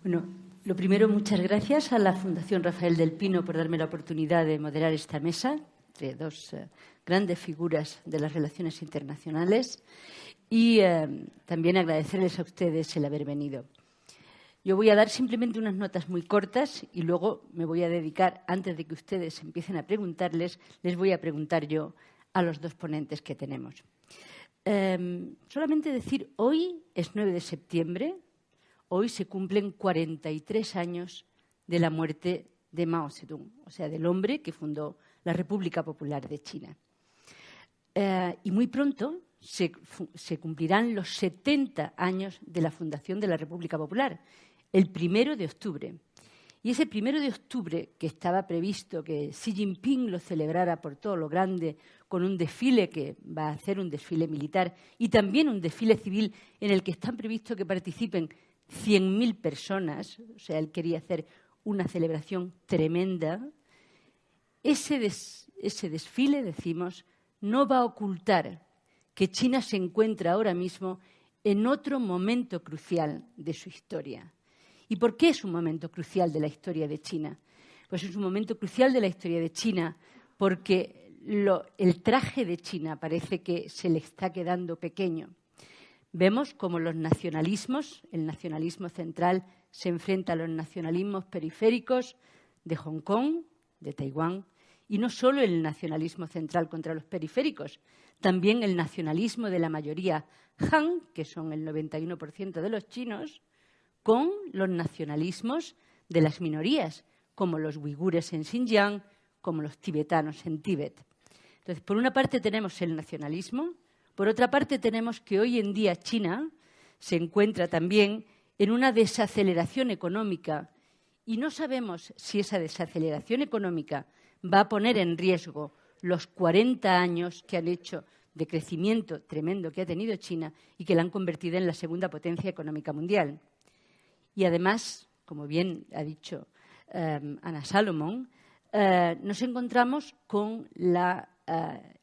Bueno, lo primero, muchas gracias a la Fundación Rafael del Pino por darme la oportunidad de moderar esta mesa entre dos grandes figuras de las relaciones internacionales y también agradecerles a ustedes el haber venido. Yo voy a dar simplemente unas notas muy cortas y luego me voy a dedicar, antes de que ustedes empiecen a preguntarles, les voy a preguntar yo a los dos ponentes que tenemos. Solamente decir, hoy es 9 de septiembre, hoy se cumplen 43 años de la muerte de Mao Zedong, o sea, del hombre que fundó la República Popular de China. Y muy pronto se cumplirán los 70 años de la fundación de la República Popular, el 1 de octubre. Y ese 1 de octubre, que estaba previsto que Xi Jinping lo celebrara por todo lo grande, con un desfile que va a hacer un desfile militar y también un desfile civil en el que están previstos que participen 100.000 personas, o sea, él quería hacer una celebración tremenda. Ese desfile, decimos, no va a ocultar que China se encuentra ahora mismo en otro momento crucial de su historia. ¿Y por qué es un momento crucial de la historia de China? Pues es un momento crucial de la historia de China porque el traje de China parece que se le está quedando pequeño. Vemos cómo los nacionalismos, el nacionalismo central se enfrenta a los nacionalismos periféricos de Hong Kong, de Taiwán, y no solo el nacionalismo central contra los periféricos, también el nacionalismo de la mayoría Han, que son el 91% de los chinos, con los nacionalismos de las minorías, como los uigures en Xinjiang, como los tibetanos en Tíbet. Entonces, por una parte tenemos el nacionalismo, por otra parte tenemos que hoy en día China se encuentra también en una desaceleración económica y no sabemos si esa desaceleración económica va a poner en riesgo los 40 años que han hecho de crecimiento tremendo que ha tenido China y que la han convertido en la segunda potencia económica mundial. Y además, como bien ha dicho Anna Salomon, nos encontramos con la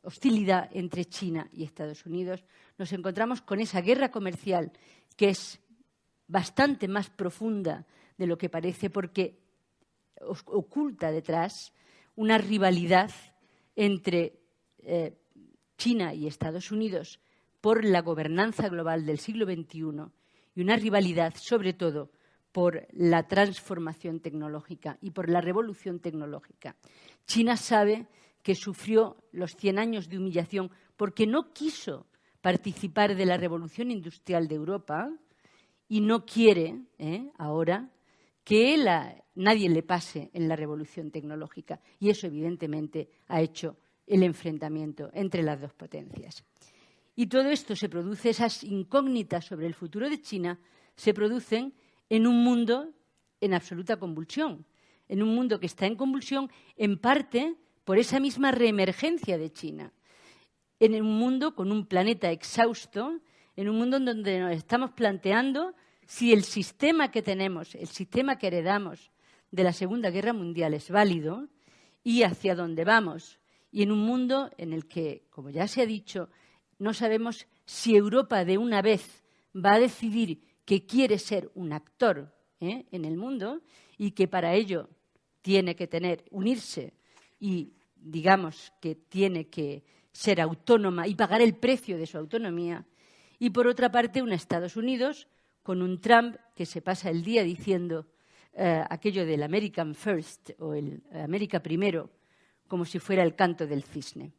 hostilidad entre China y Estados Unidos. Nos encontramos con esa guerra comercial que es bastante más profunda de lo que parece porque oculta detrás una rivalidad entre China y Estados Unidos por la gobernanza global del siglo XXI y una rivalidad, sobre todo, por la transformación tecnológica y por la revolución tecnológica. China sabe que sufrió los 100 años de humillación porque no quiso participar de la revolución industrial de Europa y no quiere ahora que nadie le pase en la revolución tecnológica. Y eso, evidentemente, ha hecho el enfrentamiento entre las dos potencias. Y todo esto se produce, esas incógnitas sobre el futuro de China, se producen en un mundo en absoluta convulsión, en un mundo que está en convulsión en parte por esa misma reemergencia de China, en un mundo con un planeta exhausto, en un mundo en donde nos estamos planteando si el sistema que tenemos, el sistema que heredamos de la Segunda Guerra Mundial es válido y hacia dónde vamos. Y en un mundo en el que, como ya se ha dicho, no sabemos si Europa de una vez va a decidir que quiere ser un actor en el mundo y que para ello tiene que unirse y digamos que tiene que ser autónoma y pagar el precio de su autonomía. Y por otra parte, un Estados Unidos con un Trump que se pasa el día diciendo aquello del American First o el América primero, como si fuera el canto del cisne.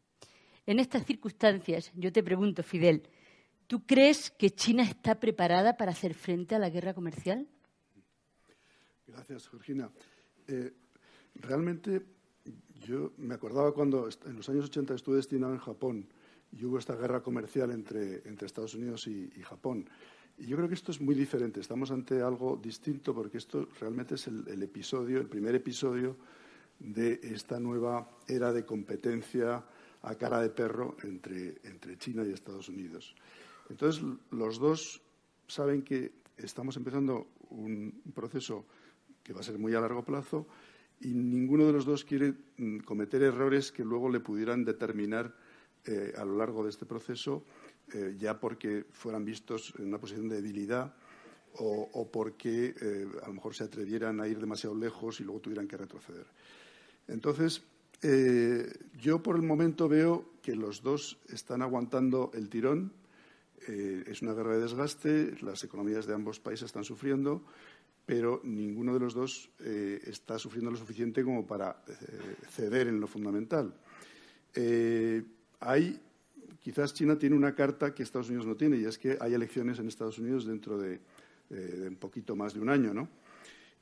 En estas circunstancias, yo te pregunto, Fidel, ¿tú crees que China está preparada para hacer frente a la guerra comercial? Gracias, Georgina. Realmente yo me acordaba cuando en los años 80 estuve destinado en Japón y hubo esta guerra comercial entre Estados Unidos y Japón. Y yo creo que esto es muy diferente. Estamos ante algo distinto porque esto realmente es el primer episodio de esta nueva era de competencia a cara de perro entre China y Estados Unidos. Entonces, los dos saben que estamos empezando un proceso que va a ser muy a largo plazo y ninguno de los dos quiere cometer errores que luego le pudieran determinar a lo largo de este proceso, ya porque fueran vistos en una posición de debilidad o porque a lo mejor se atrevieran a ir demasiado lejos y luego tuvieran que retroceder. Entonces, yo por el momento veo que los dos están aguantando el tirón. Es una guerra de desgaste, las economías de ambos países están sufriendo, pero ninguno de los dos está sufriendo lo suficiente como para ceder en lo fundamental. Quizás China tiene una carta que Estados Unidos no tiene, y es que hay elecciones en Estados Unidos dentro de un poquito más de un año, ¿no?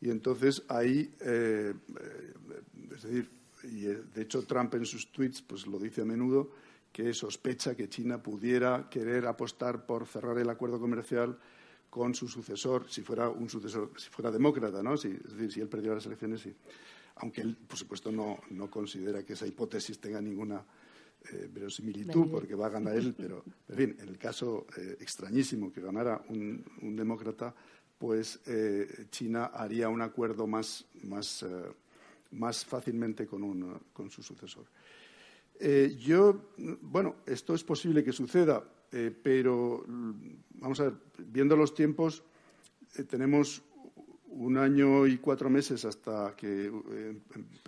Y entonces ahí, es decir, y de hecho Trump en sus tweets pues lo dice a menudo, que sospecha que China pudiera querer apostar por cerrar el acuerdo comercial con su sucesor, si fuera demócrata, ¿no? Es decir, si él perdiera las elecciones, sí. Aunque él, por supuesto, no considera que esa hipótesis tenga ninguna verosimilitud, porque va a ganar él, pero, en fin, en el caso extrañísimo que ganara un demócrata, pues China haría un acuerdo más fácilmente con su sucesor. Esto es posible que suceda, pero vamos a ver, viendo los tiempos, tenemos 1 año y 4 meses hasta que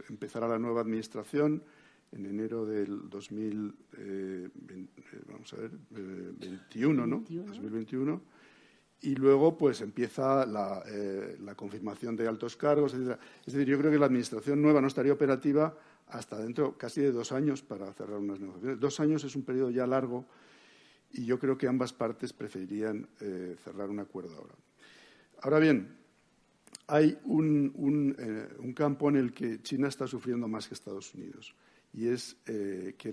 empezará la nueva administración en enero del 2021, ¿no? 2021. Y luego, pues, empieza la confirmación de altos cargos, etc. Es decir, yo creo que la administración nueva no estaría operativa hasta dentro casi de 2 años para cerrar unas negociaciones. 2 años es un periodo ya largo y yo creo que ambas partes preferirían cerrar un acuerdo ahora. Ahora bien, hay un campo en el que China está sufriendo más que Estados Unidos, y es que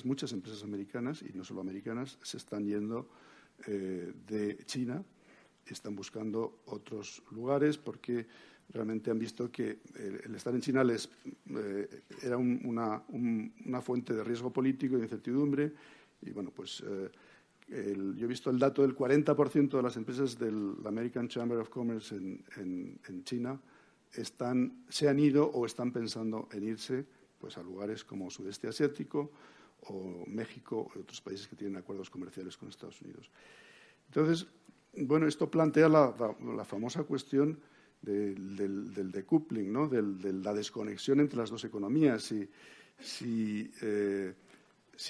muchas empresas americanas, y no solo americanas, se están yendo de China, están buscando otros lugares porque realmente han visto que el estar en China era una fuente de riesgo político y de incertidumbre. Y bueno, pues yo he visto el dato del 40% de las empresas del American Chamber of Commerce en China se han ido o están pensando en irse pues a lugares como Sudeste Asiático o México o otros países que tienen acuerdos comerciales con Estados Unidos. Entonces, bueno, esto plantea la famosa cuestión del decoupling, ¿no? De la desconexión entre las dos economías. Si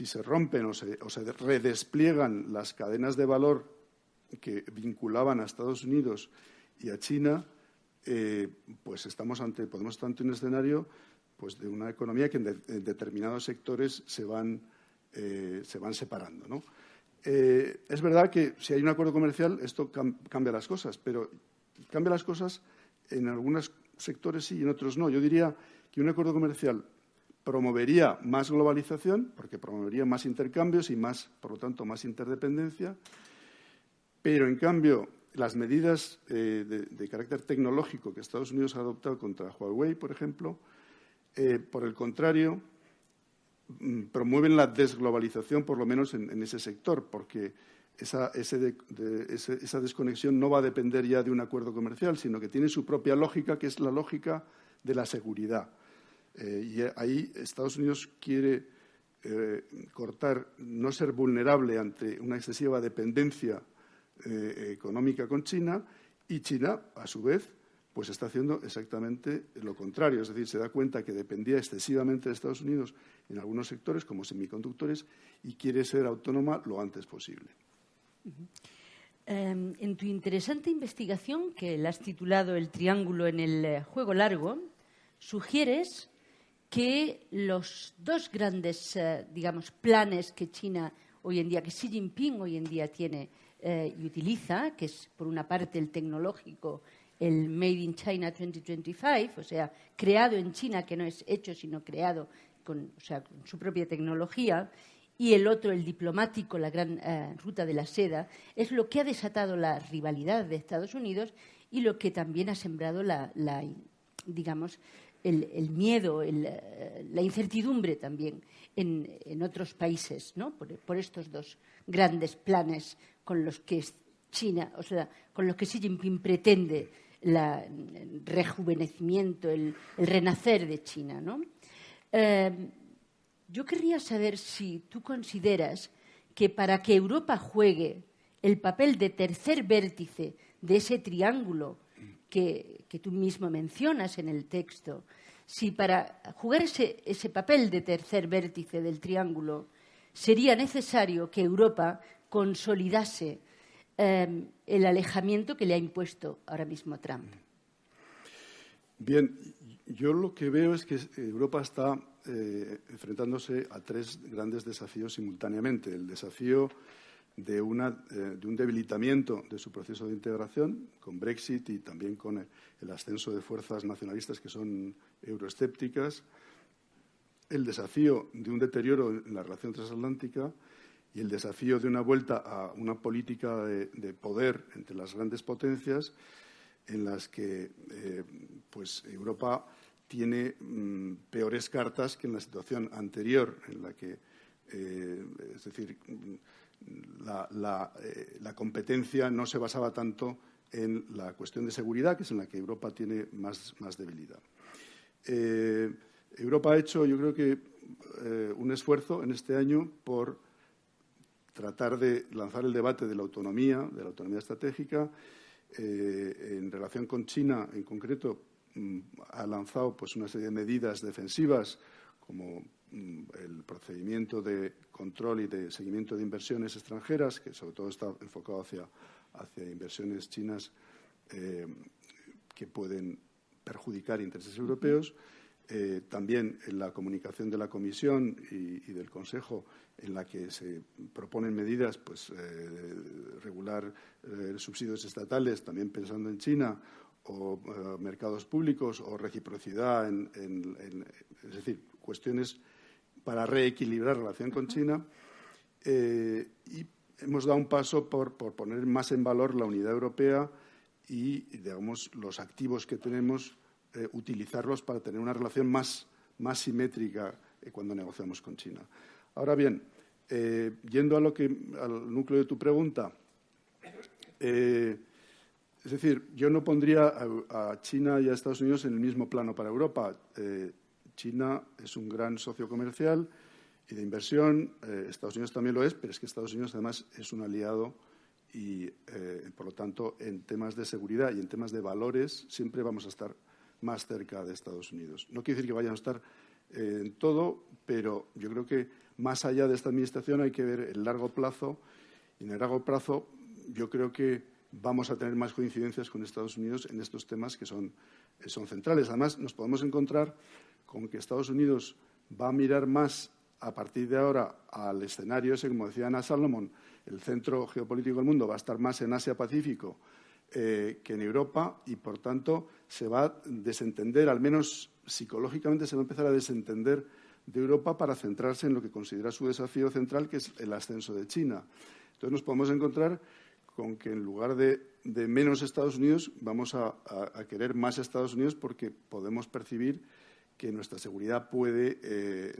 se rompen o se redespliegan las cadenas de valor que vinculaban a Estados Unidos y a China, pues podemos estar ante un escenario pues de una economía que en determinados sectores se van separando, ¿no? Es verdad que si hay un acuerdo comercial esto cambia las cosas, pero cambia las cosas en algunos sectores sí y en otros no. Yo diría que un acuerdo comercial promovería más globalización, porque promovería más intercambios y por lo tanto, más interdependencia, pero en cambio las medidas de carácter tecnológico que Estados Unidos ha adoptado contra Huawei, por ejemplo, por el contrario, promueven la desglobalización, por lo menos en ese sector, porque esa desconexión no va a depender ya de un acuerdo comercial, sino que tiene su propia lógica, que es la lógica de la seguridad. Y ahí Estados Unidos quiere no ser vulnerable ante una excesiva dependencia económica con China, y China, a su vez, pues está haciendo exactamente lo contrario. Es decir, se da cuenta que dependía excesivamente de Estados Unidos en algunos sectores, como semiconductores, y quiere ser autónoma lo antes posible. En tu interesante investigación, que la has titulado El triángulo en el juego largo, sugieres que los dos grandes, planes que China hoy en día, que Xi Jinping hoy en día tiene y utiliza, que es por una parte el tecnológico, el Made in China 2025, o sea, creado en China, que no es hecho, sino creado con su propia tecnología, y el otro, el diplomático, la gran ruta de la seda, es lo que ha desatado la rivalidad de Estados Unidos y lo que también ha sembrado el miedo, la incertidumbre también en otros países, ¿no? Por estos dos grandes planes con los que China, con los que Xi Jinping pretende el rejuvenecimiento, el renacer de China, ¿no? Yo querría saber si tú consideras que para que Europa juegue el papel de tercer vértice de ese triángulo que tú mismo mencionas en el texto, si para jugar ese papel de tercer vértice del triángulo sería necesario que Europa consolidase el alejamiento que le ha impuesto ahora mismo Trump. Bien, yo lo que veo es que Europa está enfrentándose a tres grandes desafíos simultáneamente. El desafío de un debilitamiento de su proceso de integración, con Brexit y también con el ascenso de fuerzas nacionalistas que son euroescépticas, el desafío de un deterioro en la relación transatlántica y el desafío de una vuelta a una política de poder entre las grandes potencias en las que pues Europa tiene peores cartas que en la situación anterior, en la que, es decir, la competencia no se basaba tanto en la cuestión de seguridad, que es en la que Europa tiene más debilidad. Europa ha hecho, yo creo que, un esfuerzo en este año por tratar de lanzar el debate de la autonomía estratégica. En relación con China, en concreto, ha lanzado pues una serie de medidas defensivas, como el procedimiento de control y de seguimiento de inversiones extranjeras, que sobre todo está enfocado hacia inversiones chinas que pueden perjudicar intereses europeos. También en la comunicación de la Comisión y del Consejo, en la que se proponen medidas, pues, regular subsidios estatales, también pensando en China, o mercados públicos, o reciprocidad, es decir, cuestiones para reequilibrar la relación con China. Y hemos dado un paso por poner más en valor la unidad europea y, digamos, los activos que tenemos, utilizarlos para tener una relación más simétrica cuando negociamos con China. Ahora bien, yendo al núcleo de tu pregunta, es decir, yo no pondría a China y a Estados Unidos en el mismo plano para Europa. China es un gran socio comercial y de inversión. Estados Unidos también lo es, pero es que Estados Unidos además es un aliado y, por lo tanto, en temas de seguridad y en temas de valores siempre vamos a estar más cerca de Estados Unidos. No quiere decir que vayan a estar en todo, pero yo creo que más allá de esta administración hay que ver el largo plazo. Y en el largo plazo yo creo que vamos a tener más coincidencias con Estados Unidos en estos temas que son centrales. Además, nos podemos encontrar con que Estados Unidos va a mirar más a partir de ahora al escenario ese, como decía Anna Salomon, el centro geopolítico del mundo va a estar más en Asia-Pacífico que en Europa y, por tanto, se va a desentender, al menos psicológicamente se va a empezar a desentender de Europa para centrarse en lo que considera su desafío central, que es el ascenso de China. Entonces nos podemos encontrar con que en lugar de menos Estados Unidos vamos a querer más Estados Unidos porque podemos percibir que nuestra seguridad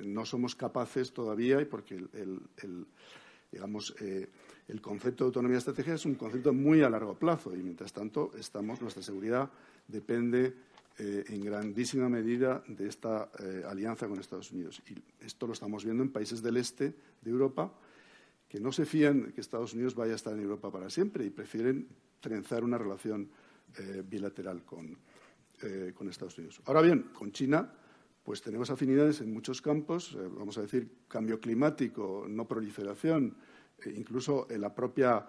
no somos capaces todavía y porque el concepto de autonomía estratégica es un concepto muy a largo plazo y, mientras tanto, nuestra seguridad depende en grandísima medida de esta alianza con Estados Unidos. Y esto lo estamos viendo en países del este de Europa que no se fían que Estados Unidos vaya a estar en Europa para siempre y prefieren trenzar una relación bilateral con Estados Unidos. Ahora bien, con China pues tenemos afinidades en muchos campos, vamos a decir, cambio climático, no proliferación, incluso en la propia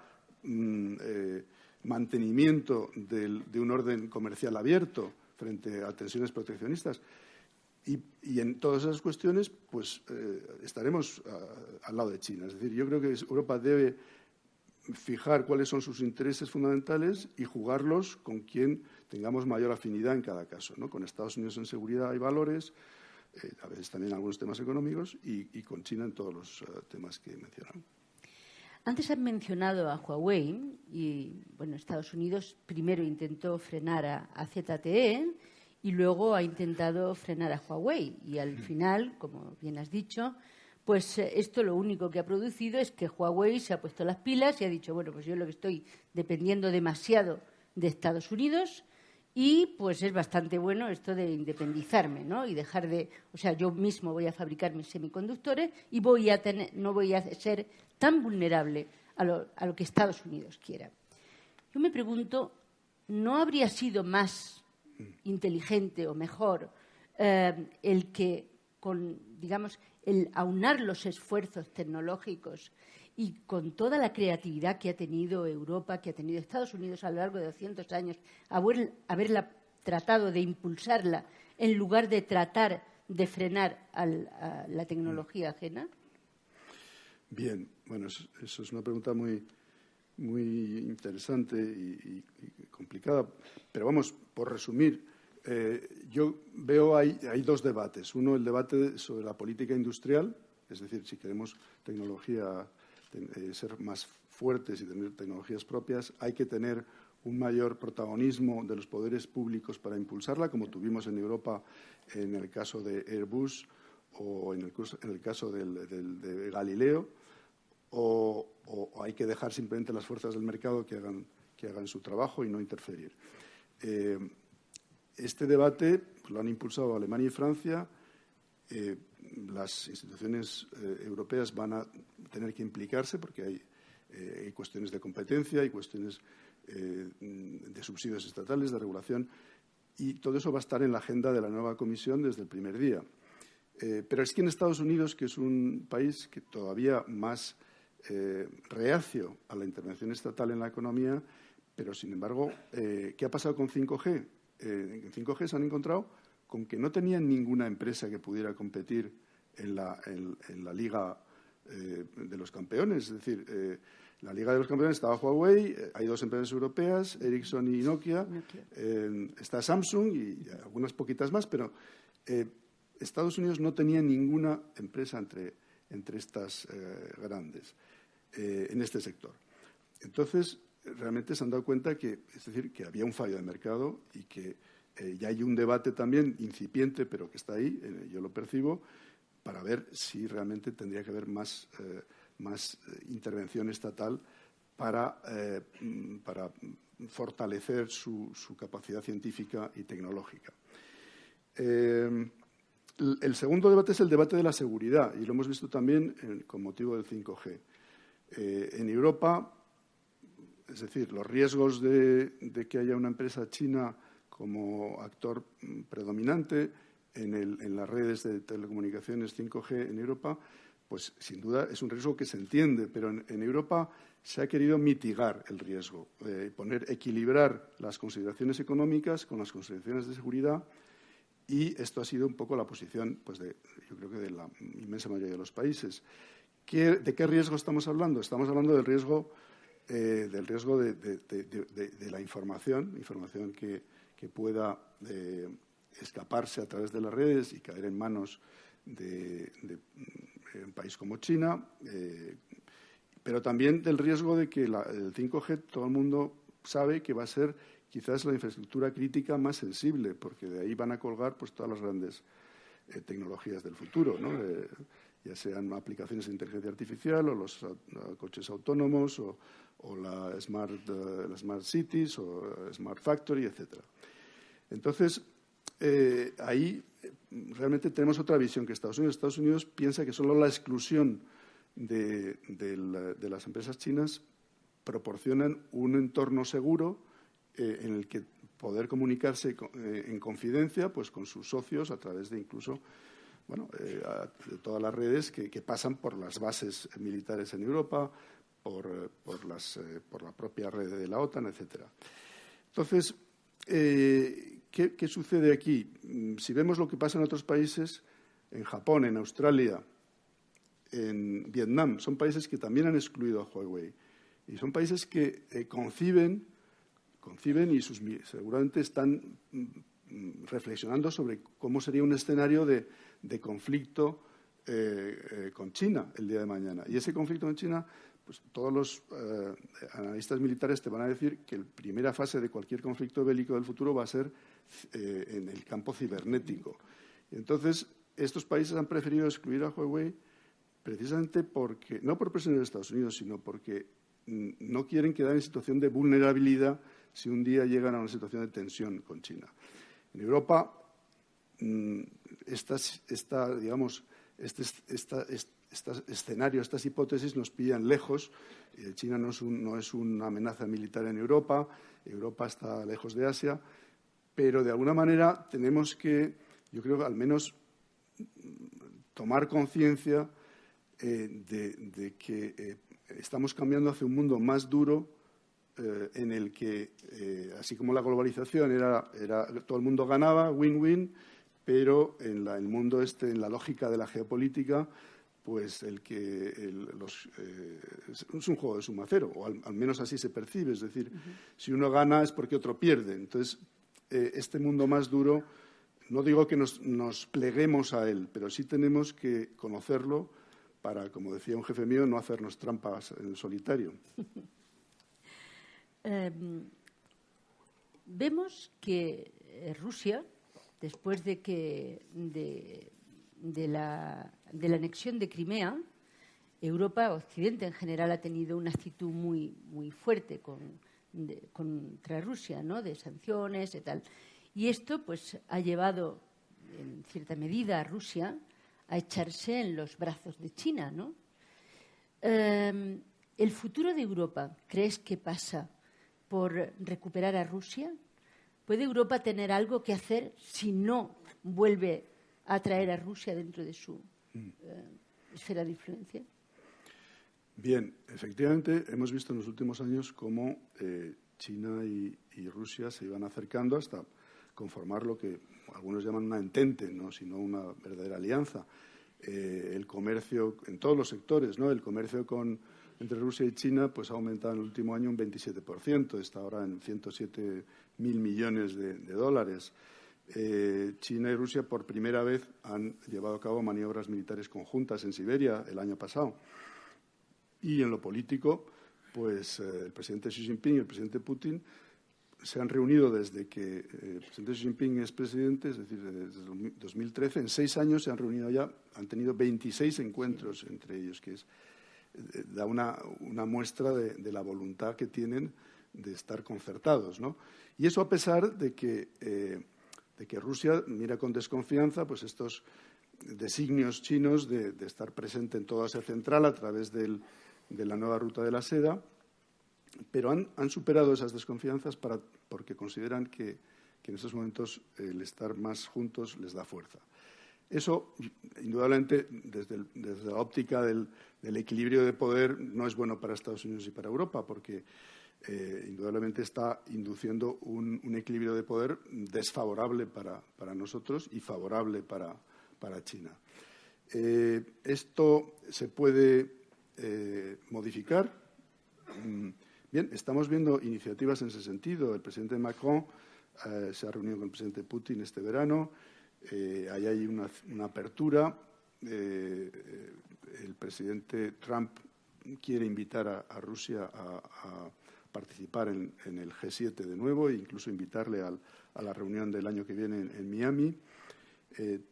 mantenimiento de un orden comercial abierto frente a tensiones proteccionistas. Y en todas esas cuestiones, pues estaremos al lado de China. Es decir, yo creo que Europa debe fijar cuáles son sus intereses fundamentales y jugarlos con quien tengamos mayor afinidad en cada caso, ¿no? Con Estados Unidos en seguridad y valores, a veces también algunos temas económicos, y con China en todos los temas que he mencionado. Antes han mencionado a Huawei y, bueno, Estados Unidos primero intentó frenar a ZTE y luego ha intentado frenar a Huawei. Y al final, como bien has dicho, pues esto lo único que ha producido es que Huawei se ha puesto las pilas y ha dicho, bueno, pues yo lo que estoy dependiendo demasiado de Estados Unidos y pues es bastante bueno esto de independizarme, ¿no? Y dejar yo mismo voy a fabricar mis semiconductores y no voy a ser tan vulnerable a lo que Estados Unidos quiera. Yo me pregunto ¿no habría sido más inteligente o mejor el que, digamos, el aunar los esfuerzos tecnológicos y con toda la creatividad que ha tenido Europa, que ha tenido Estados Unidos a lo largo de 200 años, haberla tratado de impulsarla en lugar de tratar de frenar a la tecnología ajena? Bien, bueno, eso es una pregunta muy interesante y complicada. Pero vamos, por resumir, yo veo hay dos debates. Uno, el debate sobre la política industrial, es decir, si queremos tecnología, ser más fuertes y tener tecnologías propias, hay que tener un mayor protagonismo de los poderes públicos para impulsarla, como tuvimos en Europa en el caso de Airbus o en el caso de Galileo, o hay que dejar simplemente las fuerzas del mercado que hagan su trabajo y no interferir. Este debate lo han impulsado Alemania y Francia. Las instituciones europeas van a tener que implicarse porque hay cuestiones de competencia, hay cuestiones de subsidios estatales, de regulación, y todo eso va a estar en la agenda de la nueva Comisión desde el primer día. Pero es que en Estados Unidos, que es un país que todavía más reacio a la intervención estatal en la economía, pero sin embargo, ¿qué ha pasado con 5G? En 5G se han encontrado con que no tenían ninguna empresa que pudiera competir en la liga de los campeones. Es decir, la liga de los campeones estaba Huawei, hay dos empresas europeas, Ericsson y Nokia. Está Samsung y algunas poquitas más, pero Estados Unidos no tenía ninguna empresa entre estas grandes en este sector. Entonces, realmente se han dado cuenta que había un fallo de mercado y que ya hay un debate también incipiente, pero que está ahí, yo lo percibo, para ver si realmente tendría que haber más intervención estatal para fortalecer su capacidad científica y tecnológica. El segundo debate es el debate de la seguridad, y lo hemos visto también con motivo del 5G. En Europa, es decir, los riesgos de que haya una empresa china como actor predominante en las redes de telecomunicaciones 5G en Europa, pues sin duda es un riesgo que se entiende, pero en Europa se ha querido mitigar el riesgo, equilibrar las consideraciones económicas con las consideraciones de seguridad, y esto ha sido un poco la posición, pues yo creo que de la inmensa mayoría de los países. ¿De qué riesgo estamos hablando? Estamos hablando del riesgo de la información que pueda escaparse a través de las redes y caer en manos de un país como China, pero también del riesgo de que el 5G, todo el mundo sabe que va a ser quizás la infraestructura crítica más sensible, porque de ahí van a colgar pues todas las grandes tecnologías del futuro, ¿no? Ya sean aplicaciones de inteligencia artificial o los coches autónomos o la smart cities o smart factory, etcétera. Entonces, ahí realmente tenemos otra visión que Estados Unidos. Estados Unidos piensa que solo la exclusión de las empresas chinas proporcionan un entorno seguro en el que poder comunicarse en confidencia pues con sus socios a través de incluso de todas las redes que pasan por las bases militares en Europa, por la propia red de la OTAN, etcétera. Entonces, ¿qué sucede aquí? Si vemos lo que pasa en otros países, en Japón, en Australia, en Vietnam, son países que también han excluido a Huawei. Y son países que conciben y seguramente están reflexionando sobre cómo sería un escenario de conflicto con China el día de mañana. Y ese conflicto en China, pues todos los analistas militares te van a decir que la primera fase de cualquier conflicto bélico del futuro va a ser en el campo cibernético. Y entonces, estos países han preferido excluir a Huawei precisamente porque, no por presión de Estados Unidos, sino porque no quieren quedar en situación de vulnerabilidad si un día llegan a una situación de tensión con China. En Europa, esta digamos, este escenario, estas hipótesis nos pillan lejos. China no es una amenaza militar en Europa, Europa está lejos de Asia, pero de alguna manera tenemos que, yo creo que al menos tomar conciencia de que estamos cambiando hacia un mundo más duro en el que, así como la globalización era todo el mundo ganaba, win-win, pero en el mundo en la lógica de la geopolítica, pues es un juego de suma cero, o al menos así se percibe. Es decir, si uno gana es porque otro pierde. Entonces, este mundo más duro, no digo que nos pleguemos a él, pero sí tenemos que conocerlo para, como decía un jefe mío, no hacernos trampas en el solitario. Vemos que Rusia, después de la anexión de Crimea, Europa, Occidente en general, ha tenido una actitud muy, muy fuerte contra Rusia, ¿no? De sanciones y tal. Y esto pues ha llevado, en cierta medida, a Rusia a echarse en los brazos de China, ¿no? ¿El futuro de Europa crees que pasa por recuperar a Rusia? ¿Puede Europa tener algo que hacer si no vuelve a atraer a Rusia dentro de su esfera de influencia? Bien, efectivamente, hemos visto en los últimos años cómo China y Rusia se iban acercando hasta conformar lo que algunos llaman una entente, no, sino una verdadera alianza. El comercio en todos los sectores, ¿no? El comercio entre Rusia y China pues ha aumentado en el último año un 27%, está ahora en 107.000 millones de dólares. China y Rusia por primera vez han llevado a cabo maniobras militares conjuntas en Siberia el año pasado. Y en lo político, pues el presidente Xi Jinping y el presidente Putin se han reunido desde que el presidente Xi Jinping es presidente, es decir, desde 2013. En 6 años se han reunido ya, han tenido 26 encuentros entre ellos, que da una muestra de la voluntad que tienen de estar concertados, ¿no? Y eso a pesar de que Rusia mira con desconfianza pues estos designios chinos de estar presente en toda Asia Central a través de la nueva ruta de la seda, pero han superado esas desconfianzas porque consideran que en estos momentos el estar más juntos les da fuerza. Eso, indudablemente, desde la óptica del equilibrio de poder, no es bueno para Estados Unidos y para Europa, porque indudablemente está induciendo un equilibrio de poder desfavorable para nosotros y favorable para China. Esto se puede modificar. Bien, estamos viendo iniciativas en ese sentido. El presidente Macron se ha reunido con el presidente Putin este verano. Ahí hay una apertura. El presidente Trump quiere invitar a Rusia a participar en el G7 de nuevo e incluso invitarle a la reunión del año que viene en Miami.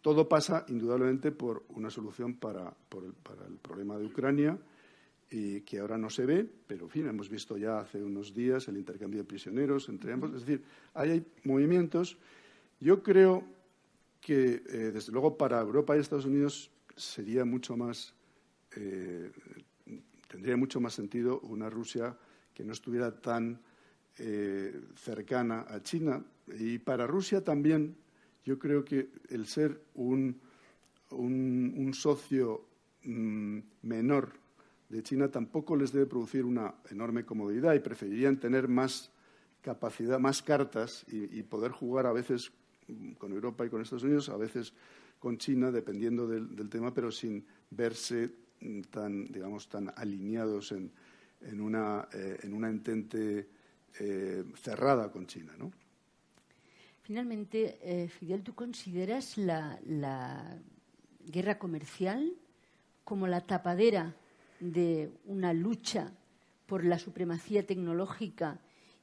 Todo pasa, indudablemente, por una solución para el problema de Ucrania, y que ahora no se ve, pero, en fin, hemos visto ya hace unos días el intercambio de prisioneros entre ambos. Es decir, hay movimientos. Yo creo que, desde luego, para Europa y Estados Unidos tendría mucho más sentido una Rusia que no estuviera tan cercana a China. Y para Rusia también, yo creo que el ser un socio menor de China tampoco les debe producir una enorme comodidad, y preferirían tener más capacidad, más cartas y poder jugar a veces con Europa y con Estados Unidos, a veces con China, dependiendo del tema, pero sin verse tan alineados en una entente cerrada con China, ¿no? Finalmente, Fidel, ¿tú consideras la guerra comercial como la tapadera de una lucha por la supremacía tecnológica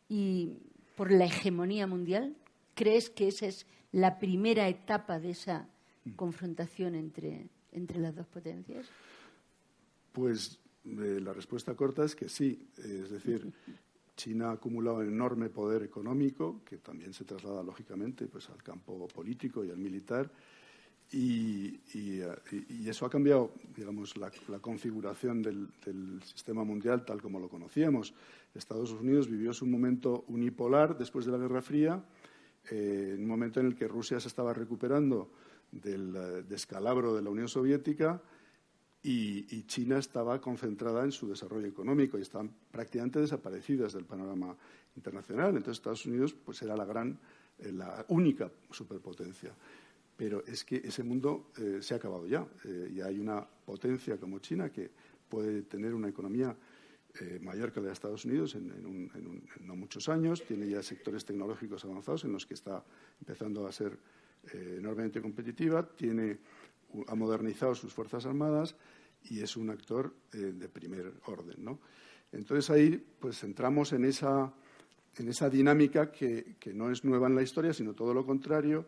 y por la hegemonía mundial? ¿Crees que esa es la primera etapa de esa confrontación entre las dos potencias? Pues la respuesta corta es que sí. Es decir, China ha acumulado un enorme poder económico, que también se traslada, lógicamente, pues al campo político y al militar. Y eso ha cambiado, digamos, la configuración del sistema mundial tal como lo conocíamos. Estados Unidos vivió su momento unipolar después de la Guerra Fría, en un momento en el que Rusia se estaba recuperando del descalabro de la Unión Soviética y China estaba concentrada en su desarrollo económico y estaban prácticamente desaparecidas del panorama internacional. Entonces Estados Unidos pues era la única superpotencia. Pero es que ese mundo se ha acabado ya. Ya hay una potencia como China que puede tener una economía mayor que la de Estados Unidos en no muchos años. Tiene ya sectores tecnológicos avanzados en los que está empezando a ser enormemente competitiva. Ha modernizado sus fuerzas armadas y es un actor de primer orden, ¿no? Entonces ahí pues entramos en esa dinámica que no es nueva en la historia, sino todo lo contrario,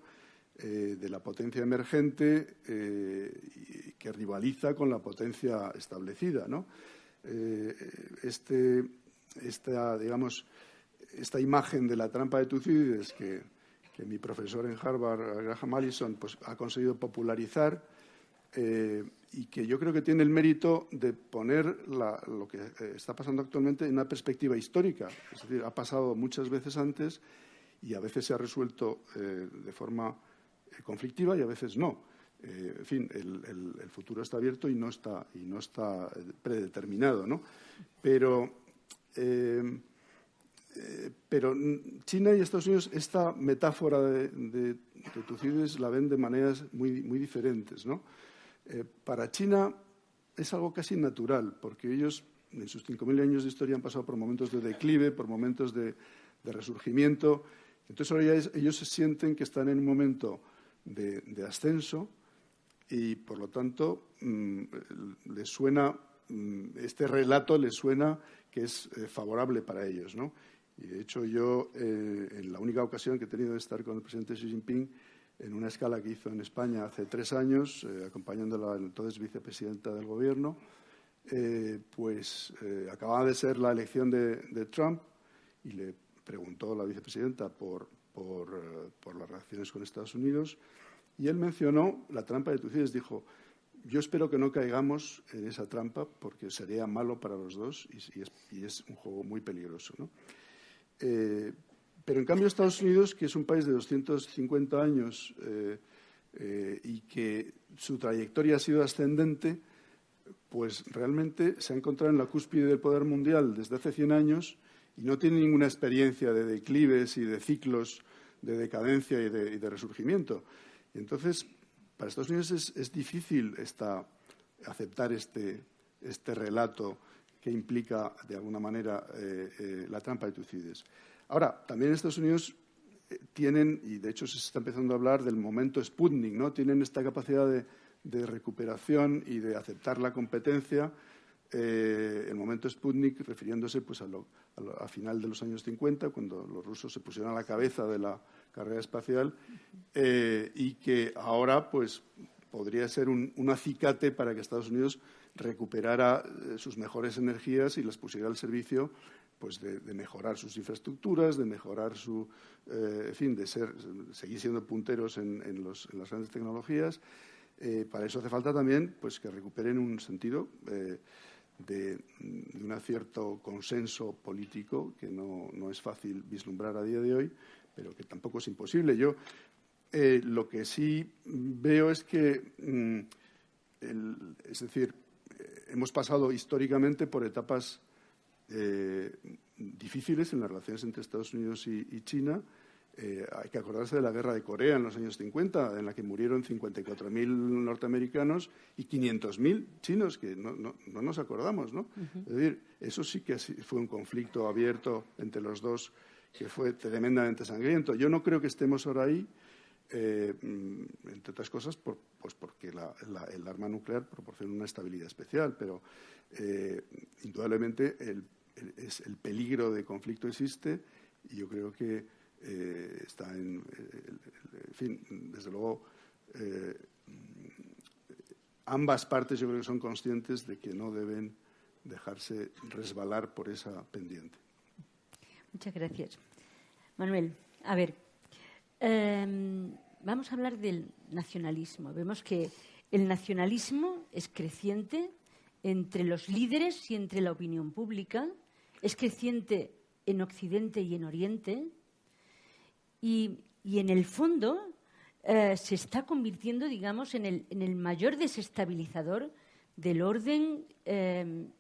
de la potencia emergente que rivaliza con la potencia establecida, ¿no? Esta imagen de la trampa de Tucídides que mi profesor en Harvard, Graham Allison, pues ha conseguido popularizar y que yo creo que tiene el mérito de poner lo que está pasando actualmente en una perspectiva histórica. Es decir, ha pasado muchas veces antes y a veces se ha resuelto de forma conflictiva y a veces no. En fin, el futuro está abierto y no está predeterminado, ¿no? Pero China y Estados Unidos, esta metáfora de Tucídides la ven de maneras muy, muy diferentes, ¿no? Para China es algo casi natural, porque ellos en sus 5.000 años de historia han pasado por momentos de declive, por momentos de resurgimiento. Entonces ahora ya ellos se sienten que están en un momento de ascenso y, por lo tanto, les suena, este relato les suena que es favorable para ellos, ¿no? Y, de hecho, yo, en la única ocasión que he tenido de estar con el presidente Xi Jinping, en una escala que hizo en España hace 3 años, acompañándola entonces vicepresidenta del Gobierno, acababa de ser la elección de Trump y le preguntó a la vicepresidenta por las relaciones con Estados Unidos y él mencionó la trampa de Tucídides. Dijo: yo espero que no caigamos en esa trampa porque sería malo para los dos y es un juego muy peligroso, ¿no? Pero en cambio Estados Unidos, que es un país de 250 años y que su trayectoria ha sido ascendente, pues realmente se ha encontrado en la cúspide del poder mundial desde hace 100 años y no tiene ninguna experiencia de declives y de ciclos de decadencia y de resurgimiento. Y entonces, para Estados Unidos es difícil aceptar este relato que implica, de alguna manera, la trampa de Tucídides. Ahora, también en Estados Unidos tienen, y de hecho se está empezando a hablar del momento Sputnik, ¿no? Tienen esta capacidad de recuperación y de aceptar la competencia. El momento Sputnik, refiriéndose pues a final de los años 50, cuando los rusos se pusieron a la cabeza de la carrera espacial, y que ahora pues podría ser un acicate para que Estados Unidos recuperara sus mejores energías y las pusiera al servicio pues de mejorar sus infraestructuras, de mejorar en fin, de seguir siendo punteros en las grandes tecnologías. Para eso hace falta también pues que recuperen un sentido de un cierto consenso político que no es fácil vislumbrar a día de hoy, pero que tampoco es imposible. Yo lo que sí veo es que, es decir, hemos pasado históricamente por etapas difíciles en las relaciones entre Estados Unidos y China. Hay que acordarse de la guerra de Corea en los años 50, en la que murieron 54.000 norteamericanos y 500.000 chinos, que no nos acordamos, ¿no? Uh-huh. Es decir, eso sí que fue un conflicto abierto entre los dos que fue tremendamente sangriento. Yo no creo que estemos ahora ahí, entre otras cosas, porque el arma nuclear proporciona una estabilidad especial, pero indudablemente el peligro de conflicto existe y yo creo que está en fin, desde luego, ambas partes yo creo que son conscientes de que no deben dejarse resbalar por esa pendiente. Muchas gracias. Manuel, a ver, vamos a hablar del nacionalismo. Vemos que el nacionalismo es creciente entre los líderes y entre la opinión pública, es creciente en Occidente y en Oriente, y en el fondo se está convirtiendo, digamos, en el mayor desestabilizador del orden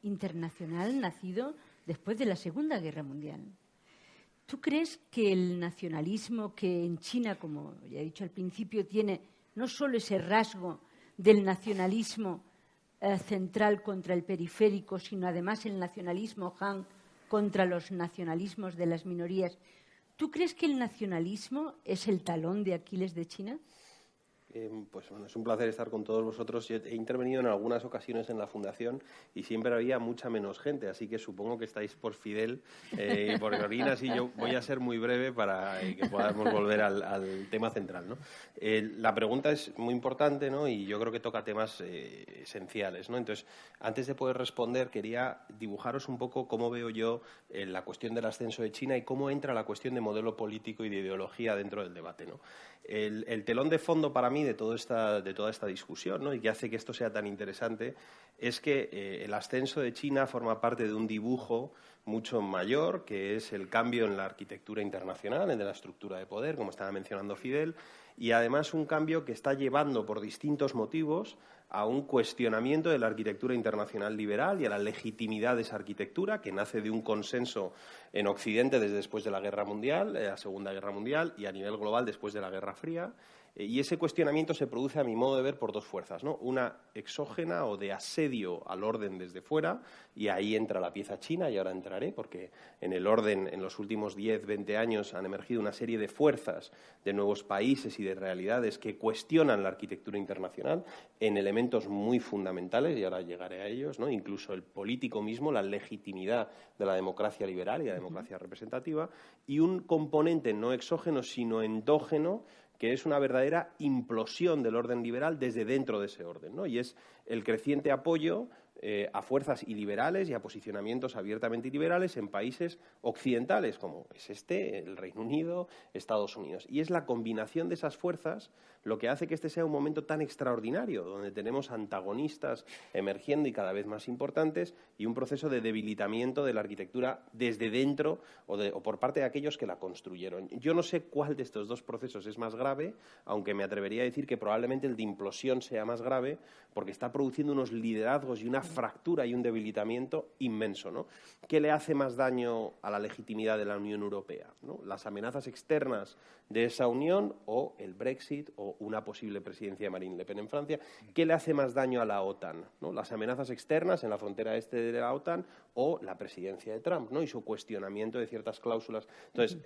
internacional nacido después de la Segunda Guerra Mundial. ¿Tú crees que el nacionalismo, que en China, como ya he dicho al principio, tiene no solo ese rasgo del nacionalismo central contra el periférico, sino además el nacionalismo Han contra los nacionalismos de las minorías? ¿Tú crees que el nacionalismo es el talón de Aquiles de China? Pues bueno, es un placer estar con todos vosotros. Yo he intervenido en algunas ocasiones en la Fundación y siempre había mucha menos gente, así que supongo que estáis por Fidel y por Carolina, así yo voy a ser muy breve para que podamos volver al tema central, ¿no? La pregunta es muy importante, ¿no? Y yo creo que toca temas esenciales, ¿no? Entonces, antes de poder responder, quería dibujaros un poco cómo veo yo la cuestión del ascenso de China y cómo entra la cuestión de modelo político y de ideología dentro del debate, ¿no? El telón de fondo para mí de toda esta discusión, ¿no? Y que hace que esto sea tan interesante es que el ascenso de China forma parte de un dibujo mucho mayor, que es el cambio en la arquitectura internacional, en la estructura de poder, como estaba mencionando Fidel, y además un cambio que está llevando por distintos motivos a un cuestionamiento de la arquitectura internacional liberal y a la legitimidad de esa arquitectura, que nace de un consenso en Occidente desde después de la Guerra Mundial, la Segunda Guerra Mundial, y a nivel global después de la Guerra Fría. Y ese cuestionamiento se produce, a mi modo de ver, por dos fuerzas, ¿no? Una exógena o de asedio al orden desde fuera, y ahí entra la pieza china, y ahora entraré, porque en el orden, en los últimos 10, 20 años, han emergido una serie de fuerzas de nuevos países y de realidades que cuestionan la arquitectura internacional en elementos muy fundamentales, y ahora llegaré a ellos, ¿no? Incluso el político mismo, la legitimidad de la democracia liberal y la democracia representativa, y un componente no exógeno, sino endógeno, que es una verdadera implosión del orden liberal desde dentro de ese orden, ¿no? Y es el creciente apoyo a fuerzas iliberales y a posicionamientos abiertamente iliberales en países occidentales, como es el Reino Unido, Estados Unidos. Y es la combinación de esas fuerzas lo que hace que este sea un momento tan extraordinario, donde tenemos antagonistas emergiendo y cada vez más importantes, y un proceso de debilitamiento de la arquitectura desde dentro o por parte de aquellos que la construyeron. Yo no sé cuál de estos dos procesos es más grave, aunque me atrevería a decir que probablemente el de implosión sea más grave, porque está produciendo unos liderazgos y una fractura y un debilitamiento inmenso, ¿no? ¿Qué le hace más daño a la legitimidad de la Unión Europea, ¿no? ¿Las amenazas externas de esa unión o el Brexit o una posible presidencia de Marine Le Pen en Francia? ¿Qué le hace más daño a la OTAN, ¿no? ¿Las amenazas externas en la frontera este de la OTAN o la presidencia de Trump, ¿no? Y su cuestionamiento de ciertas cláusulas? Entonces,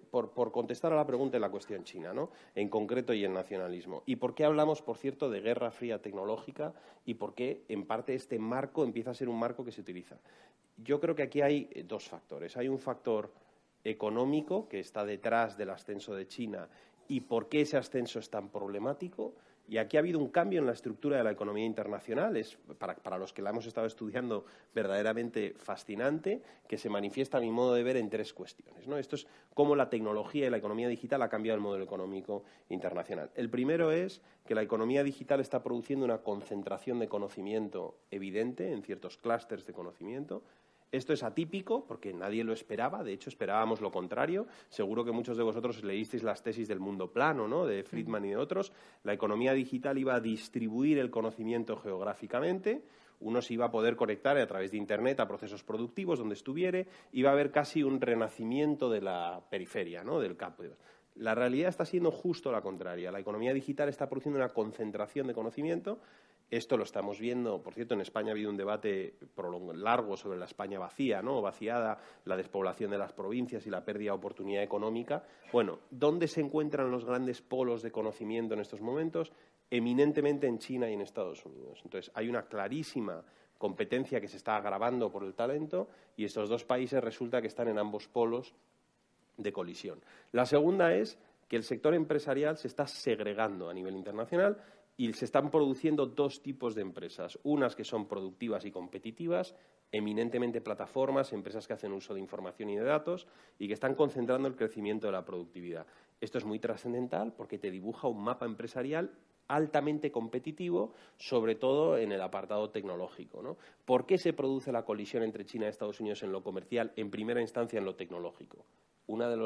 por contestar a la pregunta en la cuestión china, ¿no? En concreto, y el nacionalismo. ¿Y por qué hablamos, por cierto, de guerra fría tecnológica y por qué, en parte, este marco empieza a ser un marco que se utiliza? Yo creo que aquí hay dos factores. Hay un factor económico que está detrás del ascenso de China y por qué ese ascenso es tan problemático. Y aquí ha habido un cambio en la estructura de la economía internacional, es para los que la hemos estado estudiando verdaderamente fascinante, que se manifiesta a mi modo de ver en tres cuestiones, ¿no? Esto es cómo la tecnología y la economía digital ha cambiado el modelo económico internacional. El primero es que la economía digital está produciendo una concentración de conocimiento evidente en ciertos clústeres de conocimiento. Esto es atípico porque nadie lo esperaba, de hecho esperábamos lo contrario. Seguro que muchos de vosotros leísteis las tesis del mundo plano, ¿no?, de Friedman y de otros. La economía digital iba a distribuir el conocimiento geográficamente, uno se iba a poder conectar a través de Internet a procesos productivos donde estuviere, iba a haber casi un renacimiento de la periferia, ¿no?, del campo. La realidad está siendo justo la contraria. La economía digital está produciendo una concentración de conocimiento. Esto lo estamos viendo, por cierto, en España ha habido un debate largo sobre la España vacía, ¿no?, o vaciada, la despoblación de las provincias y la pérdida de oportunidad económica. Bueno, ¿dónde se encuentran los grandes polos de conocimiento en estos momentos? Eminentemente en China y en Estados Unidos. Entonces, hay una clarísima competencia que se está agravando por el talento y estos dos países resulta que están en ambos polos de colisión. La segunda es que el sector empresarial se está segregando a nivel internacional y se están produciendo dos tipos de empresas, unas que son productivas y competitivas, eminentemente plataformas, empresas que hacen uso de información y de datos y que están concentrando el crecimiento de la productividad. Esto es muy trascendental porque te dibuja un mapa empresarial altamente competitivo, sobre todo en el apartado tecnológico, ¿no? ¿Por qué se produce la colisión entre China y Estados Unidos en lo comercial, en primera instancia en lo tecnológico? Uno de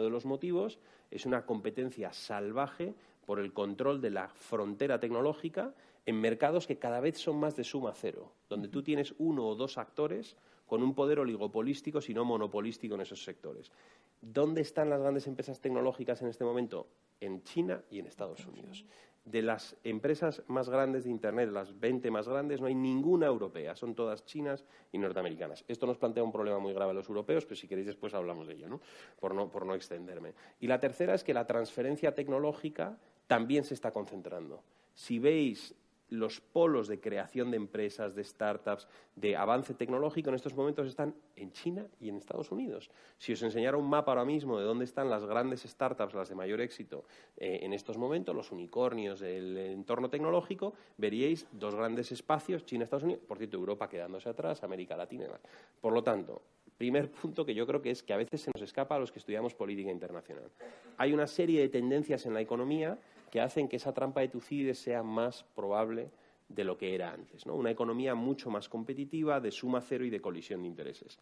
los motivos es una competencia salvaje por el control de la frontera tecnológica en mercados que cada vez son más de suma cero, donde tú tienes uno o dos actores con un poder oligopolístico, si no monopolístico en esos sectores. ¿Dónde están las grandes empresas tecnológicas en este momento? En China y en Estados Unidos. De las empresas más grandes de Internet, las 20 más grandes, no hay ninguna europea, son todas chinas y norteamericanas. Esto nos plantea un problema muy grave a los europeos, pero si queréis después hablamos de ello, ¿no? Por no extenderme. Y la tercera es que la transferencia tecnológica también se está concentrando. Si veis los polos de creación de empresas, de startups, de avance tecnológico en estos momentos están en China y en Estados Unidos. Si os enseñara un mapa ahora mismo de dónde están las grandes startups, las de mayor éxito en estos momentos, los unicornios del entorno tecnológico, veríais dos grandes espacios, China y Estados Unidos, por cierto, Europa quedándose atrás, América Latina y demás. Por lo tanto, primer punto que yo creo que es que a veces se nos escapa a los que estudiamos política internacional. Hay una serie de tendencias en la economía que hacen que esa trampa de Tucídides sea más probable de lo que era antes, ¿no? Una economía mucho más competitiva, de suma cero y de colisión de intereses.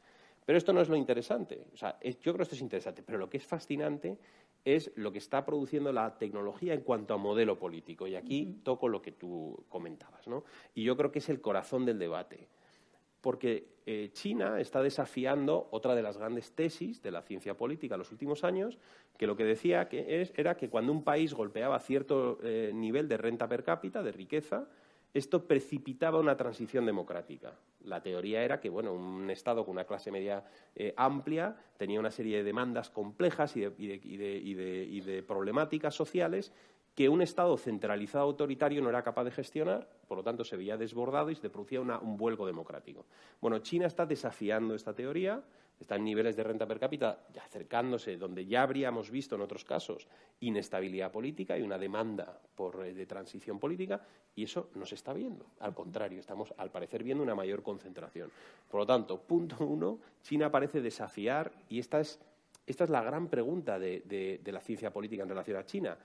Pero esto no es lo interesante. O sea, yo creo que esto es interesante, pero lo que es fascinante es lo que está produciendo la tecnología en cuanto a modelo político. Y aquí toco lo que tú comentabas, ¿no? Y yo creo que es el corazón del debate. Porque China está desafiando otra de las grandes tesis de la ciencia política en los últimos años, que lo que decía era que cuando un país golpeaba cierto nivel de renta per cápita, de riqueza, esto precipitaba una transición democrática. La teoría era que, bueno, un Estado con una clase media amplia tenía una serie de demandas complejas y de problemáticas sociales que un Estado centralizado autoritario no era capaz de gestionar, por lo tanto se veía desbordado y se producía un vuelco democrático. Bueno, China está desafiando esta teoría, está en niveles de renta per cápita ya acercándose, donde ya habríamos visto en otros casos inestabilidad política y una demanda de transición política, y eso no se está viendo. Al contrario, estamos al parecer viendo una mayor concentración. Por lo tanto, punto uno, China parece desafiar, y esta es la gran pregunta de la ciencia política en relación a China.